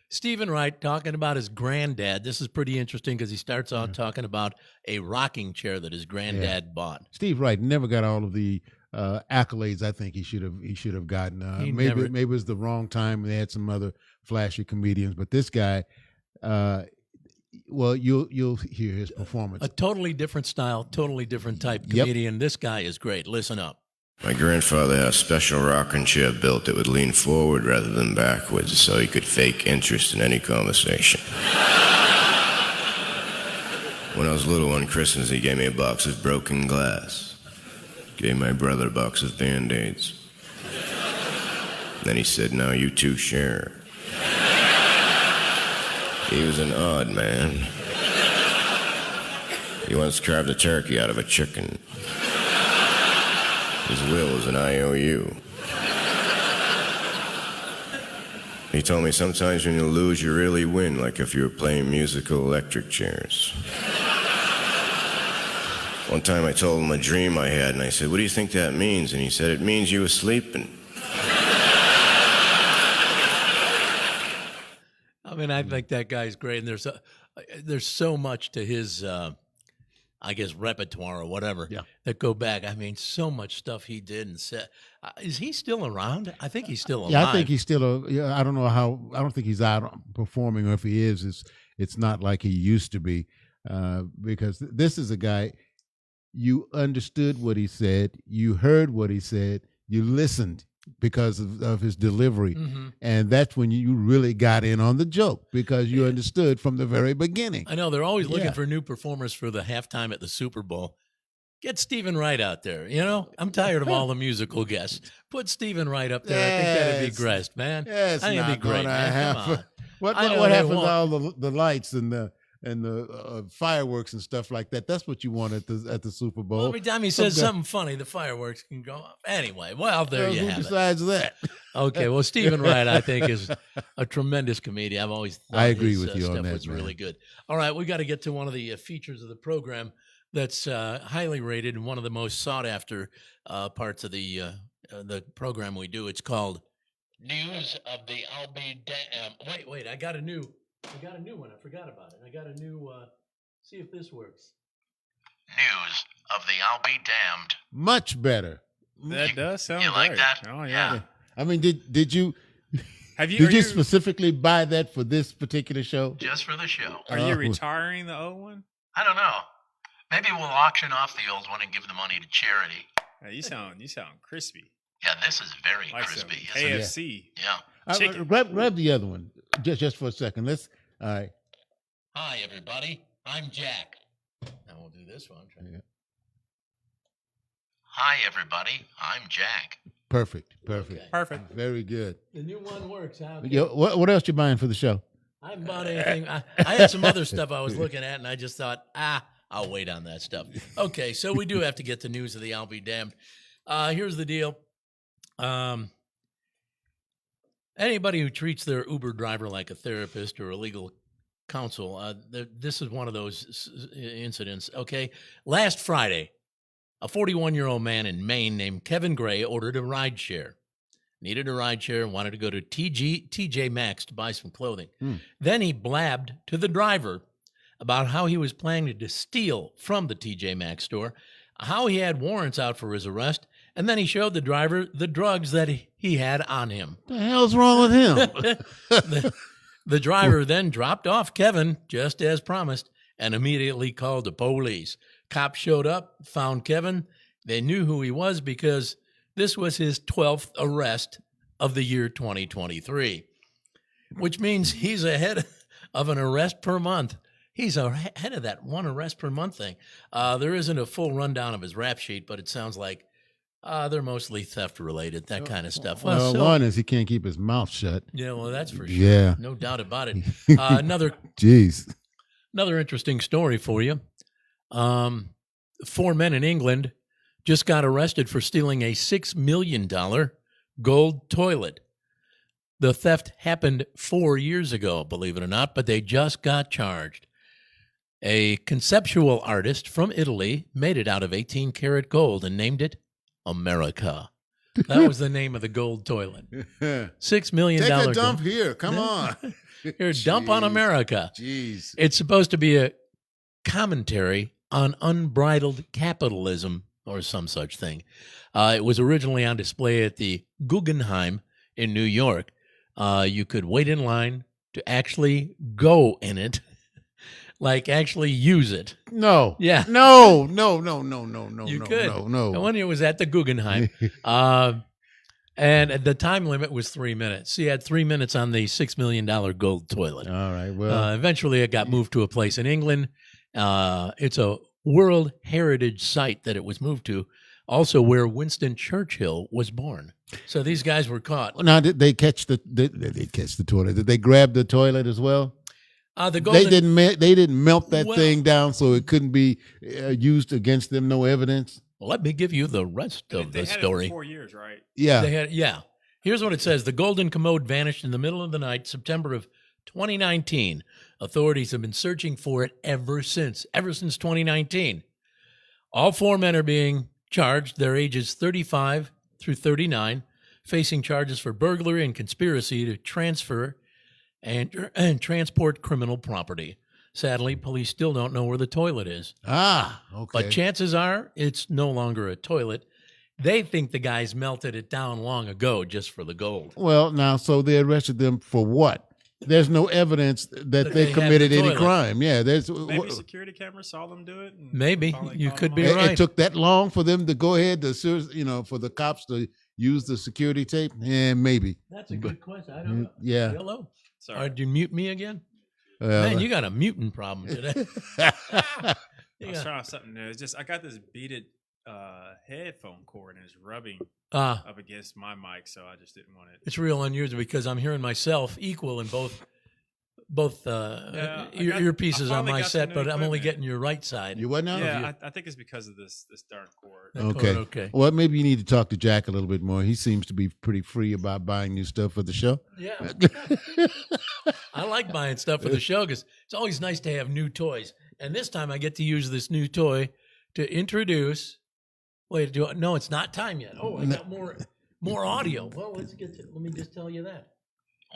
Stephen Wright talking about his granddad. This is pretty interesting because he starts out talking about a rocking chair that his granddad bought. Steve Wright never got all of the accolades I think he should have gotten. Maybe it was the wrong time. They had some other flashy comedians, but this guy, well, you'll hear his performance. A totally different style, totally different type comedian. This guy is great. Listen up. My grandfather had a special rocking chair built that would lean forward rather than backwards so he could fake interest in any conversation. When I was little on Christmas, he gave me a box of broken glass. Gave my brother a box of Band-Aids. Then he said, now you two share. He was an odd man. He once carved a turkey out of a chicken. His will was an IOU. He told me sometimes when you lose, you really win, like if you were playing musical electric chairs. One time I told him a dream I had, and I said, what do you think that means? And he said, it means you were sleeping. I mean, I think that guy's great, and there's so much to his I guess repertoire or whatever that go back. I mean, so much stuff he did and said. Is he still around? I think he's still alive. Yeah, I think he's still. I don't know how. I don't think he's out performing, or if he is, it's not like he used to be. Because this is a guy. You understood what he said. You heard what he said. You listened because of his delivery, and that's when you really got in on the joke because you understood from the very beginning. I know they're always looking for new performers for the halftime at the Super Bowl. Get Stephen Wright out there. You know, I'm tired of all the musical guests. Put Stephen Wright up there. I think that'd be great, man. Yeah, it's I think it'd not be great, man. Come on. What happened to all the lights and the fireworks and stuff like that? That's what you want at the Super Bowl. Well, every time he says something funny, the fireworks can go off. Anyway, well, there you have it. Who decides that? Okay, well, Stephen Wright, I think, is a tremendous comedian. I've always thought I agree his with you stuff on that, was man. really good. All right, we got to get to one of the features of the program that's highly rated and one of the most sought after parts of the program we do. It's called News of the I'll Be Damned. Wait, I got a new one. I forgot about it. I got a new. See if this works. News of the I'll Be Damned. Much better. That does sound You like great. that? Oh yeah. I mean, did you? Have you? Did are you specifically buy that for this particular show? Just for the show. Are you retiring the old one? I don't know. Maybe we'll auction off the old one and give the money to charity. You sound crispy. Yeah, this is very Like crispy. some KFC. Yeah. Chicken. Grab the other one just for a second. All right. Hi, everybody. I'm Jack. Now we'll do this one. Yeah. Hi, everybody. I'm Jack. Perfect. Perfect. Very good. The new one works. Huh? Yo, what else you buying for the show? I haven't bought anything. I had some other stuff I was looking at, and I just thought, I'll wait on that stuff. Okay, so we do have to get the news of the I'll be damned. Here's the deal. Anybody who treats their Uber driver like a therapist or a legal counsel, this is one of those incidents, okay? Last Friday, a 41-year-old man in Maine named Kevin Gray ordered a rideshare. Needed a rideshare and wanted to go to TJ Maxx to buy some clothing. Then he blabbed to the driver about how he was planning to steal from the TJ Maxx store, how he had warrants out for his arrest, and then he showed the driver the drugs that he had on him. The hell's wrong with him? The driver then dropped off Kevin, just as promised, and immediately called the police. Cops showed up, found Kevin. They knew who he was because this was his 12th arrest of the year 2023, which means he's ahead of an arrest per month. He's ahead of that one arrest per month thing. There isn't a full rundown of his rap sheet, but it sounds like they're mostly theft related, that kind of stuff. Well, one is he can't keep his mouth shut. Yeah, well, that's for sure. Yeah. No doubt about it. Another interesting story for you. 4 men in England just got arrested for stealing a $6 million gold toilet. The theft happened 4 years ago, believe it or not, but they just got charged. A conceptual artist from Italy made it out of 18-karat gold and named it America. That was the name of the gold toilet. $6 million. Take a dump here. Come on. Here, dump on America. Jeez. It's supposed to be a commentary on unbridled capitalism or some such thing. It was originally on display at the Guggenheim in New York. You could wait in line to actually go in it, like actually use it. No. Yeah. No. You could. And when it was at the Guggenheim, and the time limit was 3 minutes. So you had 3 minutes on the $6 million gold toilet. All right. Well, eventually it got moved to a place in England. It's a World Heritage Site that it was moved to, also where Winston Churchill was born. So these guys were caught. Now, did they catch the toilet? Did they grab the toilet as well? The golden, they didn't melt that thing down so it couldn't be used against them. No evidence. Let me give you the rest of the story. It for 4 years, right? Yeah. Here's what it says: the golden commode vanished in the middle of the night, September of 2019. Authorities have been searching for it ever since 2019. All 4 men are being charged. Their ages 35 through 39, facing charges for burglary and conspiracy to transfer and transport criminal property. Sadly, police still don't know where the toilet is. Okay. But chances are it's no longer a toilet. They think the guys melted it down long ago just for the gold. Well, now, so they arrested them for what? There's no evidence that they committed any crime. Yeah, maybe security cameras saw them do it. Maybe you could be right. It took that long for them to go ahead to, for the cops to use the security tape. Yeah, maybe. That's a good question. I don't know. Yeah. Hello. Sorry. Did you mute me again? Man, you got a muting problem today. I was trying something new. It's just I got this beaded headphone cord and it's rubbing up against my mic, so I just didn't want it. It's real unusual because I'm hearing myself equal in both earpieces on my set, but I'm only getting your right side. You what now? Yeah, I think it's because of this darn cord. Okay. Well, maybe you need to talk to Jack a little bit more. He seems to be pretty free about buying new stuff for the show. Yeah. I like buying stuff for the show because it's always nice to have new toys. And this time I get to use this new toy to introduce. Wait, no, it's not time yet. Oh, I got more audio. Well, let me just tell you that.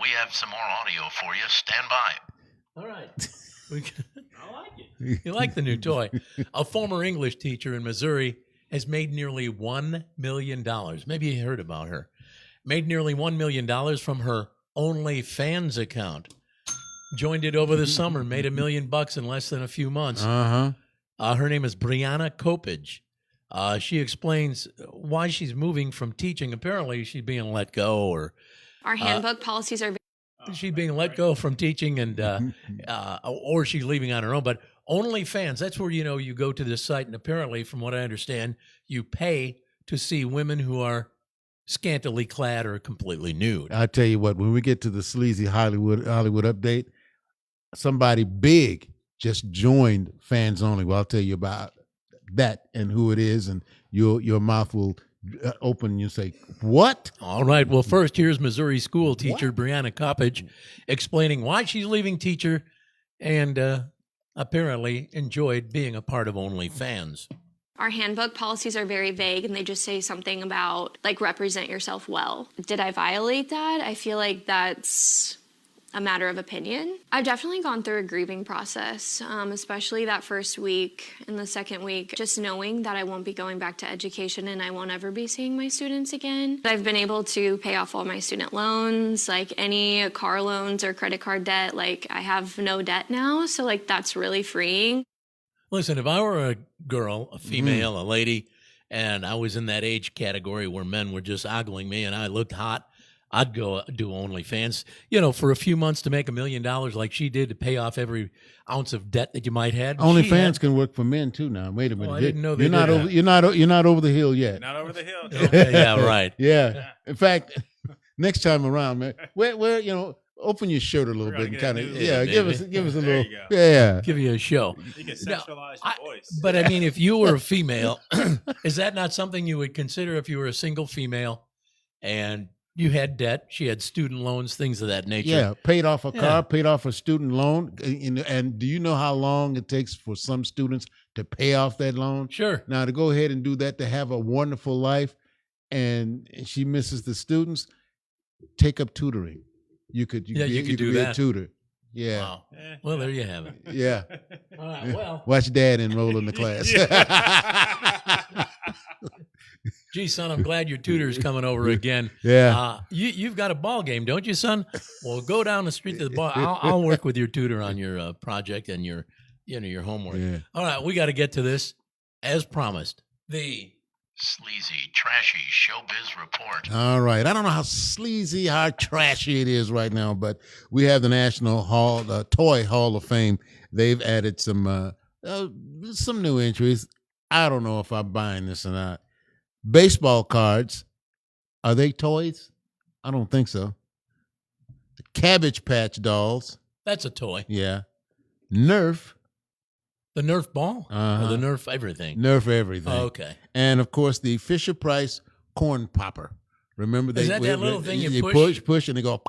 We have some more audio for you. Stand by. All right. I like it. You like the new toy. A former English teacher in Missouri has made nearly $1 million. Maybe you heard about her. Made nearly $1 million from her OnlyFans account. Joined it over the summer, made $1 million in less than a few months. Her name is Brianna Copage. She explains why she's moving from teaching. Apparently, she's being let go, or our handbook policies are. she being let go from teaching and or she's leaving on her own. But OnlyFans, that's where you go to this site, and apparently, from what I understand, you pay to see women who are scantily clad or completely nude. I tell you what, when we get to the sleazy Hollywood update, somebody big just joined Fans Only. Well, I'll tell you about that and who it is, and your mouth will open and you say, what? All right. Well, first, here's Missouri school teacher Brianna Coppage explaining why she's leaving teacher and apparently enjoyed being a part of OnlyFans. Our handbook policies are very vague, and they just say something about, like, represent yourself well. Did I violate that? I feel like that's a matter of opinion. I've definitely gone through a grieving process, especially that first week and the second week, just knowing that I won't be going back to education and I won't ever be seeing my students again. I've been able to pay off all my student loans, like any car loans or credit card debt. Like, I have no debt now, so, like, that's really freeing. Listen, if I were a girl, a female, a lady, and I was in that age category where men were just ogling me and I looked hot, I'd go do OnlyFans, for a few months to make $1 million like she did to pay off every ounce of debt that you might have. OnlyFans can work for men too now. Wait a minute. I didn't know they you're not did over, that. you're not over the hill yet. Not over the hill. Okay, yeah, right. Yeah. In fact, next time around, man, where open your shirt a little bit and kind of give us a little give you a show. You can centralize your voice. But I mean, if you were a female, is that not something you would consider if you were a single female and you had debt? She had student loans, things of that nature. Yeah, paid off a car, paid off a student loan. And do you know how long it takes for some students to pay off that loan? Sure. Now, to go ahead and do that, to have a wonderful life, and she misses the students, take up tutoring. You could do be that. A tutor. Yeah. Wow. Well, there you have it. Yeah. All right, well. Watch Dad enroll in the class. Gee, son, I'm glad your tutor's coming over again. Yeah. You've got a ball game, don't you, son? Well, go down the street to the ball. I'll work with your tutor on your project and your homework. Yeah. All right, we got to get to this as promised. The Sleazy, trashy showbiz report. All right. I don't know how sleazy, how trashy it is right now, but we have the National Toy Hall of Fame. They've added some new entries. I don't know if I'm buying this or not. Baseball cards. Are they toys? I don't think so. Cabbage Patch dolls. That's a toy. Yeah. Nerf. The Nerf ball? Uh-huh. Or the Nerf everything? Nerf everything. Oh, okay. And, of course, the Fisher-Price corn popper. Remember Is that little thing you push, and they go...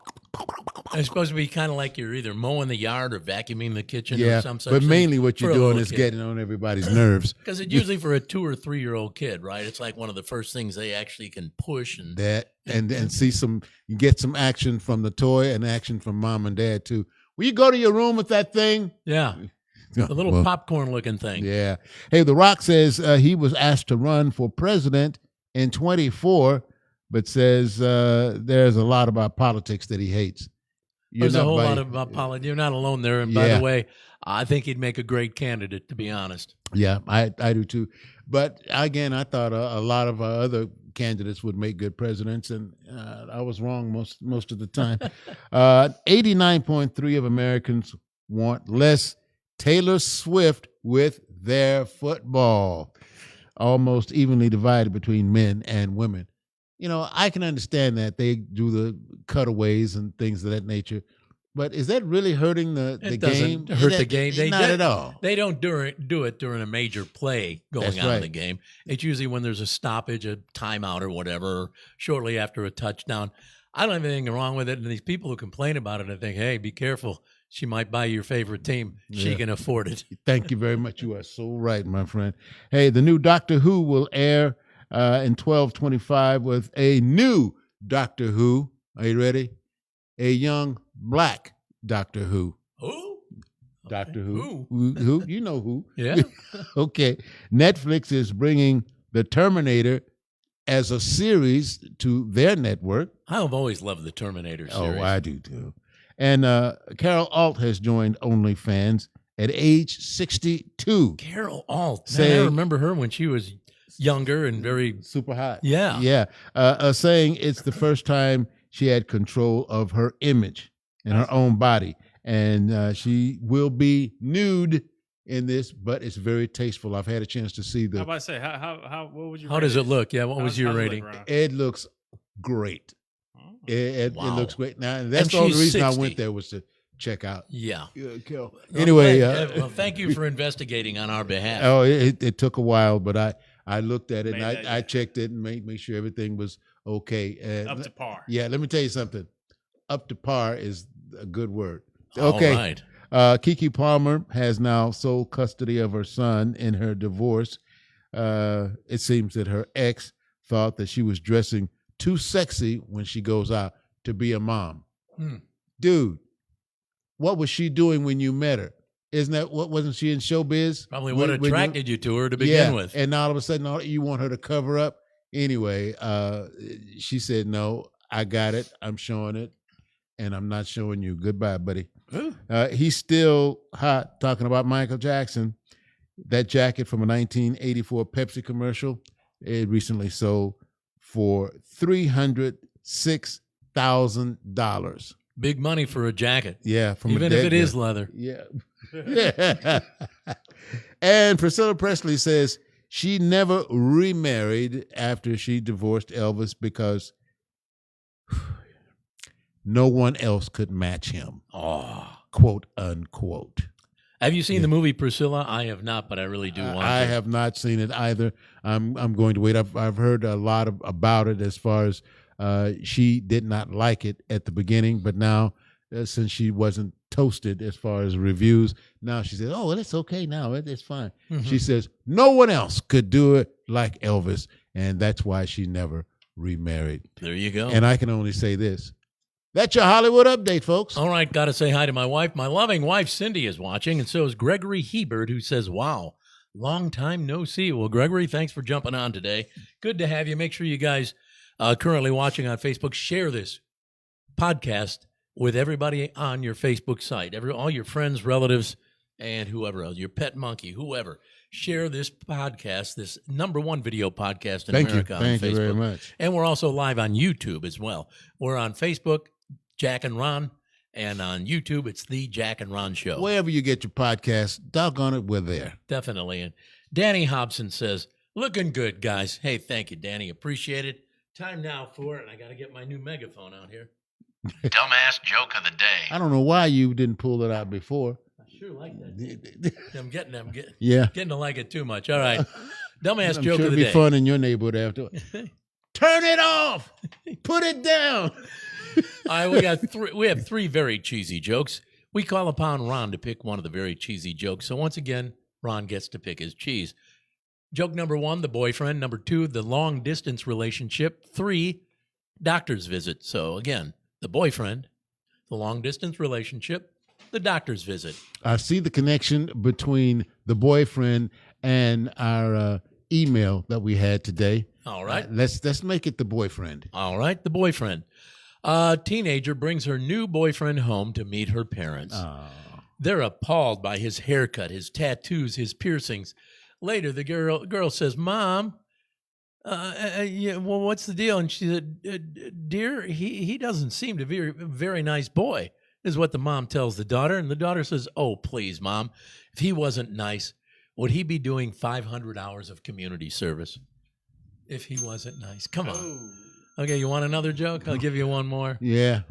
It's supposed to be kind of like you're either mowing the yard or vacuuming the kitchen or some such but thing mainly what you're for a doing little is kid. getting on everybody's nerves. Because it's usually for a 2 or 3 year old kid, right? It's like one of the first things they actually can push and see you get some action from the toy and action from mom and dad too. Will you go to your room with that thing? Yeah. The little popcorn looking thing. Yeah. Hey, The Rock says he was asked to run for president in 24, but says there's a lot about politics that he hates. There's a whole lot about politics. You're not alone there. And by the way, I think he'd make a great candidate, to be honest. Yeah, I do too. But again, I thought a lot of other candidates would make good presidents, and I was wrong most of the time. 89.3% of Americans want less Taylor Swift with their football, almost evenly divided between men and women. I can understand that they do the cutaways and things of that nature, but is that really hurting the game? It doesn't hurt the game. Not at all. They don't do it during a major play going on in the game. It's usually when there's a stoppage, a timeout or whatever, or shortly after a touchdown. I don't have anything wrong with it. And these people who complain about it, I think, hey, be careful. She might buy your favorite team. She can afford it. Thank you very much. You are so right, my friend. Hey, the new Doctor Who will air in 12/25 with a new Doctor Who. Are you ready? A young black Doctor Who. Who? Doctor Who. Who? You know who. Yeah. Okay. Netflix is bringing The Terminator as a series to their network. I've always loved the Terminator series. Oh, I do too. And Carol Alt has joined OnlyFans at age 62. Carol Alt. Man, I remember her when she was younger and very super hot. Yeah. Yeah. Saying it's the first time she had control of her image. in her own body. And she will be nude in this, but it's very tasteful. I've had a chance to see How about to say what would you? How rate does it look? Yeah, what was your rating? It looks great. It looks great. Now, and that's And the only she's reason 60. I went there was to check out. Yeah. Kel. Anyway, well, thank you for investigating on our behalf. Oh, it took a while, but I looked at it and I checked it and made sure everything was okay. Up to par. Yeah, let me tell you something. Up to par is a good word. All Okay. right. Keke Palmer has now sole custody of her son in her divorce. It seems that her ex thought that she was dressing too sexy when she goes out to be a mom. Dude, what was she doing when you met her? Isn't that what? Wasn't she in showbiz? Probably what attracted you to her to begin with. And now all of a sudden, you want her to cover up. Anyway, she said, "No, I got it. I'm showing it, and I'm not showing you. Goodbye, buddy." He's still hot talking about Michael Jackson. That jacket from a 1984 Pepsi commercial, it recently sold for $306,000. Big money for a jacket. Yeah, from even if it is leather. Yeah. Yeah. And Priscilla Presley says she never remarried after she divorced Elvis because no one else could match him. Oh. Quote unquote. Have you seen the movie Priscilla? I have not, but I really do want to. I have not seen it either. I'm going to wait. I've heard a lot about it as far as she did not like it at the beginning, but now since she wasn't toasted as far as reviews, now she says, "Oh, well, it's okay now. It's fine." Mm-hmm. She says no one else could do it like Elvis, and that's why she never remarried. There you go. And I can only say this. That's your Hollywood update, folks. All right, got to say hi to my wife. My loving wife, Cindy, is watching, and so is Gregory Hebert, who says, "Wow, long time no see." Well, Gregory, thanks for jumping on today. Good to have you. Make sure you guys currently watching on Facebook, share this podcast with everybody on your Facebook site, all your friends, relatives, and whoever else, your pet monkey, whoever. Share this podcast, this #1 video podcast in America on Facebook. Thank you very much. And we're also live on YouTube as well. We're on Facebook, Jack and Ron, and on YouTube, it's The Jack and Ron Show. Wherever you get your podcast, doggone it, we're there. Definitely. And Danny Hobson says, "Looking good, guys." Hey, thank you, Danny. Appreciate it. Time now for it. I got to get my new megaphone out here. Dumbass joke of the day. I don't know why you didn't pull it out before. I sure like that. I'm getting to like it too much. All right. Dumbass I'm joke sure of the it'd be day. fun in your neighborhood after. Turn it off. Put it down. All right, we have 3 very cheesy jokes. We call upon Ron to pick one of the very cheesy jokes. So once again, Ron gets to pick his cheese. Joke number 1, the boyfriend. Number 2, the long distance relationship. 3, doctor's visit. So again, the boyfriend, the long distance relationship, the doctor's visit. I see the connection between the boyfriend and our email that we had today. All right. Let's make it the boyfriend. All right, the boyfriend. A teenager brings her new boyfriend home to meet her parents. They're appalled by his haircut, his tattoos, his piercings. Later, the girl says, "Mom, well, what's the deal?" And she said, "Dear, he doesn't seem to be a very nice boy," is what the mom tells the daughter. And the daughter says, "Oh, please, Mom, if he wasn't nice, would he be doing 500 hours of community service? If he wasn't nice." Come on. Okay, you want another joke? I'll give you one more. Yeah.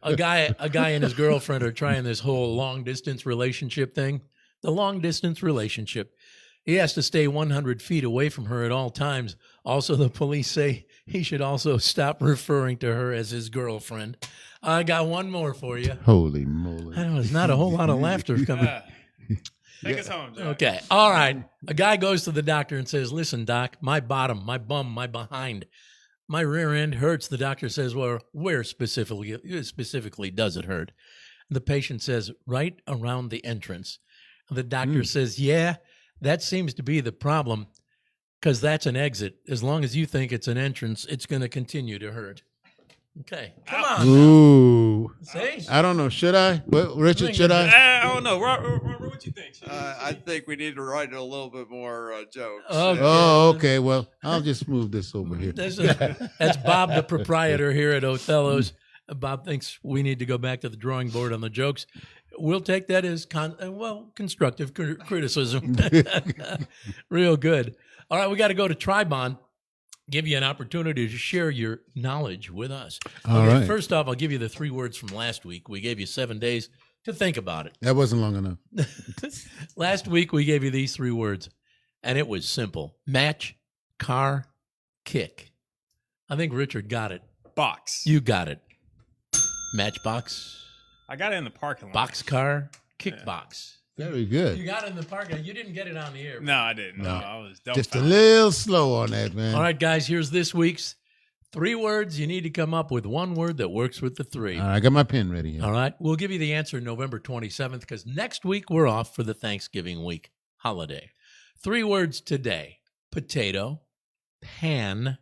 A guy and his girlfriend are trying this whole long-distance relationship thing. The long-distance relationship. He has to stay 100 feet away from her at all times. Also, the police say he should also stop referring to her as his girlfriend. I got one more for you. Holy moly. I know, there's not a whole lot of laughter coming. Take us home, Jack. Okay. All right. A guy goes to the doctor and says, "Listen, doc, my bottom, my bum, my behind, my rear end hurts." The doctor says, "Well, where specifically does it hurt?" The patient says, "Right around the entrance." The doctor says, "Yeah, that seems to be the problem, because that's an exit. As long as you think it's an entrance, it's going to continue to hurt." Okay, come on. Ooh. See? I don't know. Should I? Well, Richard, should I? I don't know. Robert, what you think? I think we need to write a little bit more jokes. Okay. Oh, okay. Well, I'll just move this over here. That's Bob, the proprietor here at Othello's. Bob thinks we need to go back to the drawing board on the jokes. We'll take that as constructive criticism. Real good. All right, we got to go to Tribon. Give you an opportunity to share your knowledge with us. All right. First off, I'll give you the 3 words from last week. We gave you 7 days to think about it. That wasn't long enough. Last week, we gave you these 3 words, and it was simple. Match, car, kick. I think Richard got it. Box. You got it. Matchbox. I got it in the parking lot. Boxcar, kickbox. Very good. You got it in the parking lot. You didn't get it on the air. No, I didn't. No, I was just a little slow on that, man. All right, guys, here's this week's 3 words. You need to come up with 1 word that works with the 3. All right, I got my pen ready here. All right. We'll give you the answer November 27th because next week we're off for the Thanksgiving week holiday. 3 words today. Potato, pan,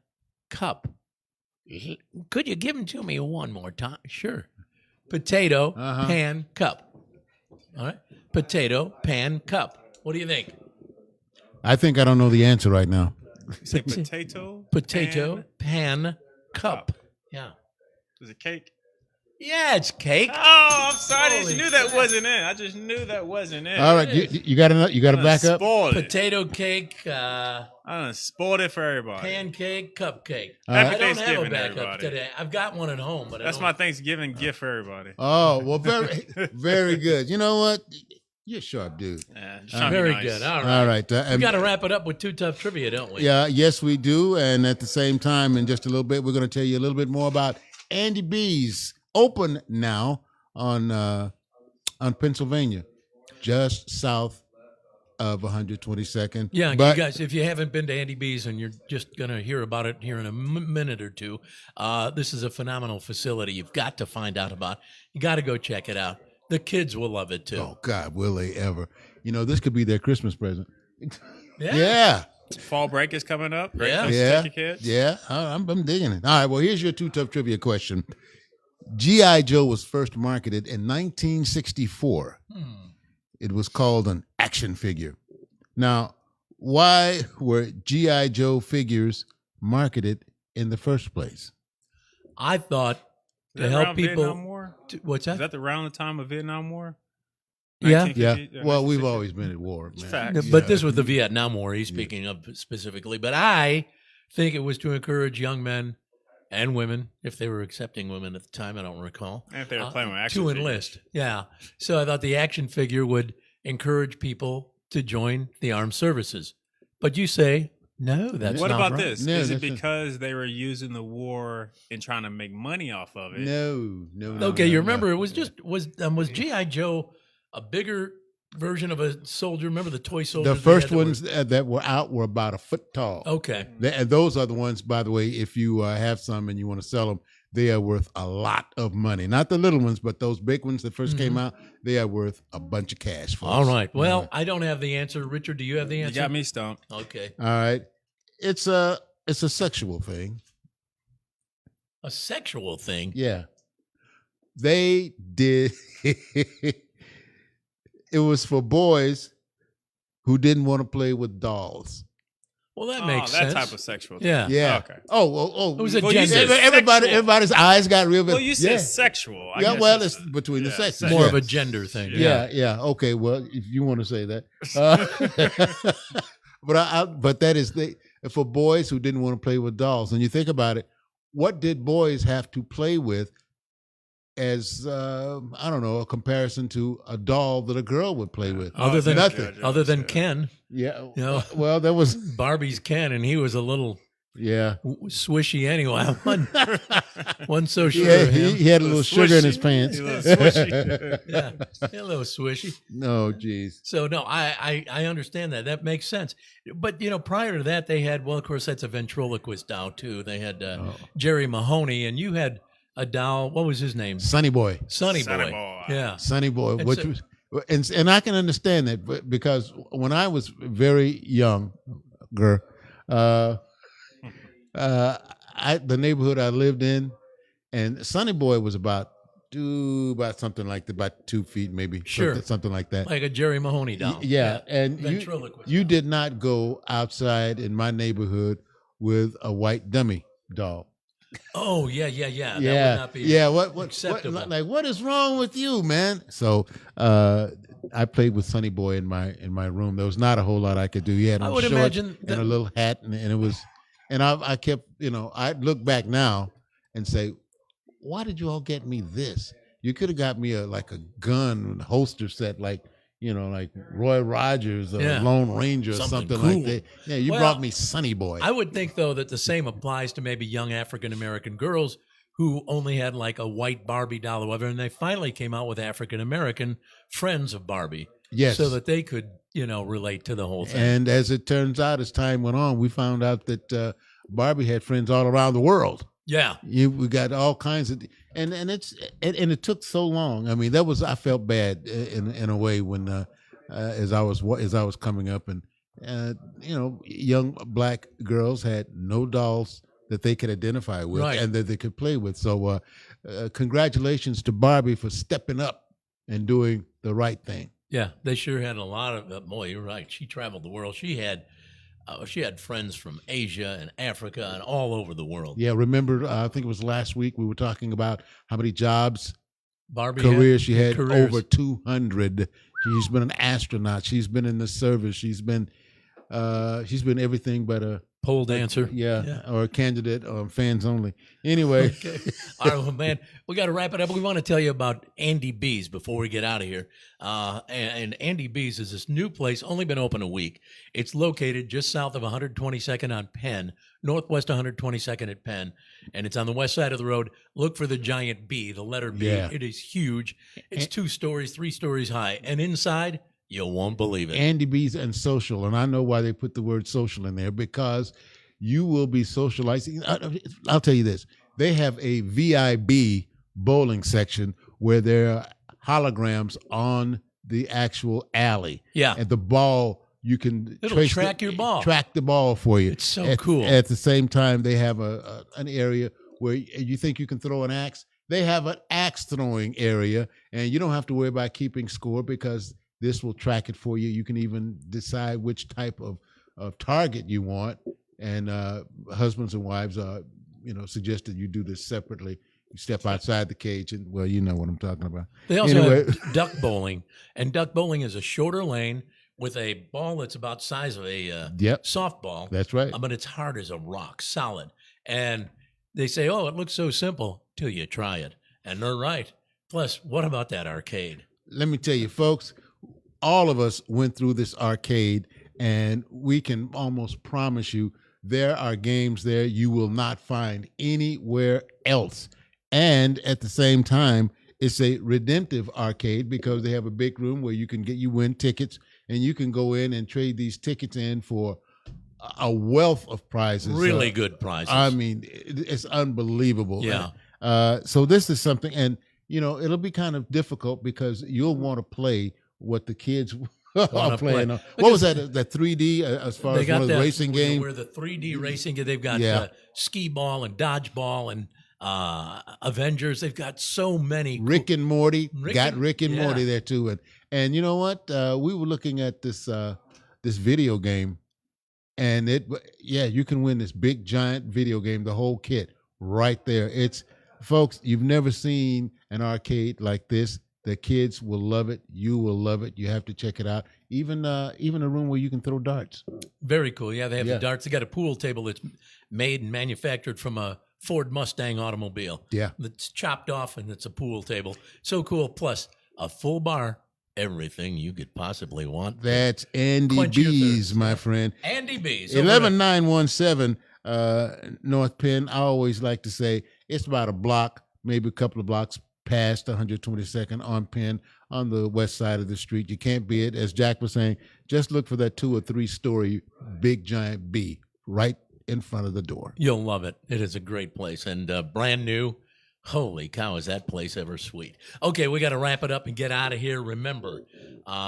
cup. Could you give them to me one more time? Sure. Potato, pan, cup. All right. Potato, pan, cup. What do you think? I think I don't know the answer right now. Say potato, pan, cup. Yeah. Is it cake? Yeah, it's cake. Oh, I'm sorry. I just knew that wasn't it. I just knew that wasn't it. All right, you got to back up. Potato cake. I done spoiled it for everybody. Pancake, cupcake. Happy I don't have a Thanksgiving, backup everybody. today. I've got one at home, but That's my Thanksgiving gift for everybody. Oh, well, very good. You know what? You're a sharp dude. Yeah, very nice. good. All right. All right. We got to wrap it up with 2 tough trivia, don't we? Yeah, yes, we do. And at the same time, in just a little bit, we're going to tell you a little bit more about Andy B's open now on Pennsylvania, just south of 122nd. Yeah, but you guys, if you haven't been to Andy B's and you're just going to hear about it here in a minute or 2, this is a phenomenal facility. You've got to find out about. You got to go check it out. The kids will love it too. Oh God, will they ever? You know, this could be their Christmas present. Yeah. Fall break is coming up. Great Yeah. place to take your kids. Yeah. I'm digging it. All right. Well, here's your 2 tough trivia question. G.I. Joe was first marketed in 1964. It was called an action figure. Now, why were G.I. Joe figures marketed in the first place? I thought Is to that help around people. Vietnam War? What's that? Is that around the time of Vietnam War? Yeah. 1950? Well, we've always been at war, man. Facts. But this was the Vietnam War he's speaking of specifically. But I think it was to encourage young men and women, if they were accepting women at the time, I don't recall. And if they were playing with action to figures. enlist. Yeah. So I thought the action figure would encourage people to join the armed services. But you say, no, that's What not about right. this? No, Is it that's not- because they were using the war and trying to make money off of it? No. Okay, you no, remember no. it was just was G.I. Joe a bigger version of a soldier? Remember the toy soldiers? The first ones that were out were about a foot tall. Okay. And those are the ones, by the way, if you have some and you want to sell them, they are worth a lot of money. Not the little ones, but those big ones that 1st came out, they are worth a bunch of cash. Folks. All right. Well, I don't have the answer. Richard, do you have the answer? You got me stumped. Okay. All right. It's a sexual thing. A sexual thing? Yeah. They did. It was for boys who didn't want to play with dolls. Well, that makes sense. That type of sexual thing. Yeah. Yeah. Okay. Oh. It was a Well, you gender. said Everybody's eyes got real big. Well, you said yeah. sexual. I Yeah, guess well, it's between the sexes. More yeah. of a gender thing. Yeah. Okay. Well, if you want to say that, but that is for boys who didn't want to play with dolls. And you think about it, what did boys have to play with as I don't know, a comparison to a doll that a girl would play with? Other than nothing. Other than Ken. Yeah. You know, well, there was Barbie's Ken, and he was a little swishy anyway. I wasn't so sure Yeah, of him. he had a little sugar in his swishy. pants. A little swishy. Yeah, a little swishy. No, geez. So no, I understand that. That makes sense. But you know, prior to that, they had of course, that's a ventriloquist doll too. They had Jerry Mahoney, and you had a doll. What was his name? Sonny Boy. Sonny Sonny Boy. Boy. Yeah. Sonny Boy, And which so- was, and I can understand that because when I was very young, the neighborhood I lived in, and Sonny Boy was about something like about 2 feet, maybe Sure. something like that. Like a Jerry Mahoney doll. Yeah, and ventriloquist. you did not go outside in my neighborhood with a white dummy doll. Oh, yeah. That Yeah, would not be yeah. What acceptable. what is wrong with you, man? So I played with Sonny Boy in my room. There was not a whole lot I could do. He had I on would shorts imagine and a little hat, and it was, and I kept, I look back now and say, why did you all get me this? You could have got me a gun holster set, like Roy Rogers or Lone Ranger or something cool. like that. Yeah, you brought me Sonny Boy. I would think, though, that the same applies to maybe young African-American girls who only had like a white Barbie doll or whatever, and they finally came out with African-American friends of Barbie. Yes. So that they could, relate to the whole thing. And as it turns out, as time went on, we found out that Barbie had friends all around the world. Yeah. We got all kinds of, and it took so long. I mean, I felt bad in a way when as I was coming up, and young black girls had no dolls that they could identify with, Right. and that they could play with. So congratulations to Barbie for stepping up and doing the right thing. Yeah, they sure had a lot of. Boy, you're right. She traveled the world. She had friends from Asia and Africa and all over the world. Yeah, remember? I think it was last week we were talking about how many jobs, Barbie careers she had. careers. Over 200. She's been an astronaut. She's been in the service. She's been everything but a pole dancer. Yeah, or a candidate on Fans Only. Anyway. Okay. All right, well, man, we got to wrap it up. We want to tell you about Andy B's before we get out of here. And Andy B's is this new place, only been open a week. It's located just south of 122nd on Penn, northwest 122nd at Penn, and it's on the west side of the road. Look for the giant B, the letter B. Yeah. It is huge. It's 2 stories, 3 stories high, and inside, you won't believe it. Andy B's and social, and I know why they put the word social in there, because you will be socializing. I'll tell you this. They have a VIB bowling section where there are holograms on the actual alley. Yeah. And the ball, you can It'll track your ball. Track the ball for you. It's so cool. At the same time, they have an area where you think you can throw an axe. They have an axe throwing area, and you don't have to worry about keeping score because this will track it for you. You can even decide which type of target you want. And husbands and wives are, suggested you do this separately. You step outside the cage, and well, you know what I'm talking about. They also have duck bowling, and duck bowling is a shorter lane with a ball that's about the size of a softball. That's right. But it's hard as a rock, solid. And they say, "Oh, it looks so simple," till you try it, and they're right. Plus, what about that arcade? Let me tell you, folks, all of us went through this arcade, and we can almost promise you there are games there you will not find anywhere else. And at the same time, it's a redemptive arcade because they have a big room where you win tickets, and you can go in and trade these tickets in for a wealth of prizes. Really good prizes. I mean, it's unbelievable. Yeah. So this is something, and it'll be kind of difficult because you'll want to play what the kids are playing. What was that? That 3D as far as one of the racing games? Where the 3D racing, they've got skee ball and dodgeball and Avengers. They've got so many. Rick and Morty. Got Rick and Morty there too. And you know what? We were looking at this video game, and you can win this big giant video game, the whole kit right there. Folks, you've never seen an arcade like this. The kids will love it. You will love it. You have to check it out. Even a room where you can throw darts. Very cool. Yeah, they have the darts. They got a pool table that's made and manufactured from a Ford Mustang automobile. Yeah. That's chopped off, and it's a pool table. So cool. Plus, a full bar. Everything you could possibly want. That's Andy B's, my friend. Andy B's. 11917 North Penn. I always like to say it's about a block, maybe a couple of blocks past 122nd on Penn on the west side of the street. You can't be it. As Jack was saying, just look for that 2 or 3 story big giant B right in front of the door. You'll love it. It is a great place and brand new. Holy cow, is that place ever sweet. Okay, we got to wrap it up and get out of here. Remember,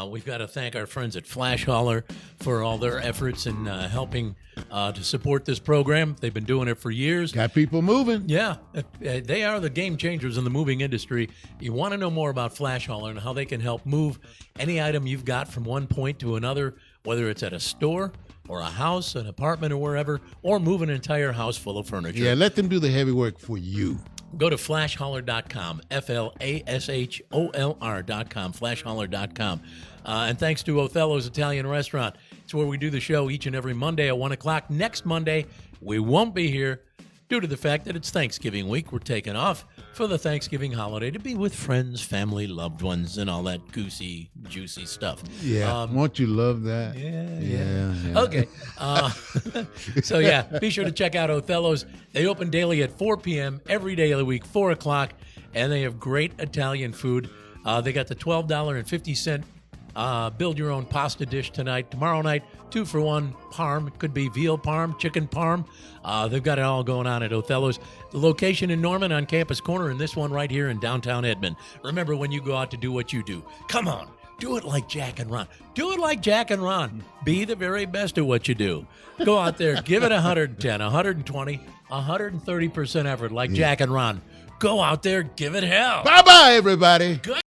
we've got to thank our friends at Flash Hauler for all their efforts in helping to support this program. They've been doing it for years. Got people moving. Yeah, they are the game changers in the moving industry. You want to know more about Flash Hauler and how they can help move any item you've got from one point to another, whether it's at a store or a house, an apartment, or wherever, or move an entire house full of furniture. Yeah, let them do the heavy work for you. Go to flashholler.com, FLASHOLR.com, flashholler.com. And thanks to Othello's Italian Restaurant. It's where we do the show each and every Monday at 1 o'clock. Next Monday, we won't be here due to the fact that it's Thanksgiving week. We're taking off for the Thanksgiving holiday to be with friends, family, loved ones, and all that goosey, juicy stuff. Yeah, won't you love that? Yeah. Okay. So, yeah, be sure to check out Othello's. They open daily at 4 p.m. every day of the week, 4 o'clock, and they have great Italian food. They got the $12.50 build-your-own pasta dish tonight. Tomorrow night, 2-for-1 parm. It could be veal parm, chicken parm. They've got it all going on at Othello's. The location in Norman on Campus Corner, and this one right here in downtown Edmond. Remember, when you go out to do what you do, come on, do it like Jack and Ron. Do it like Jack and Ron. Be the very best at what you do. Go out there, give it 110, 120, 130% effort like Jack and Ron. Go out there, give it hell. Bye-bye, everybody. Good.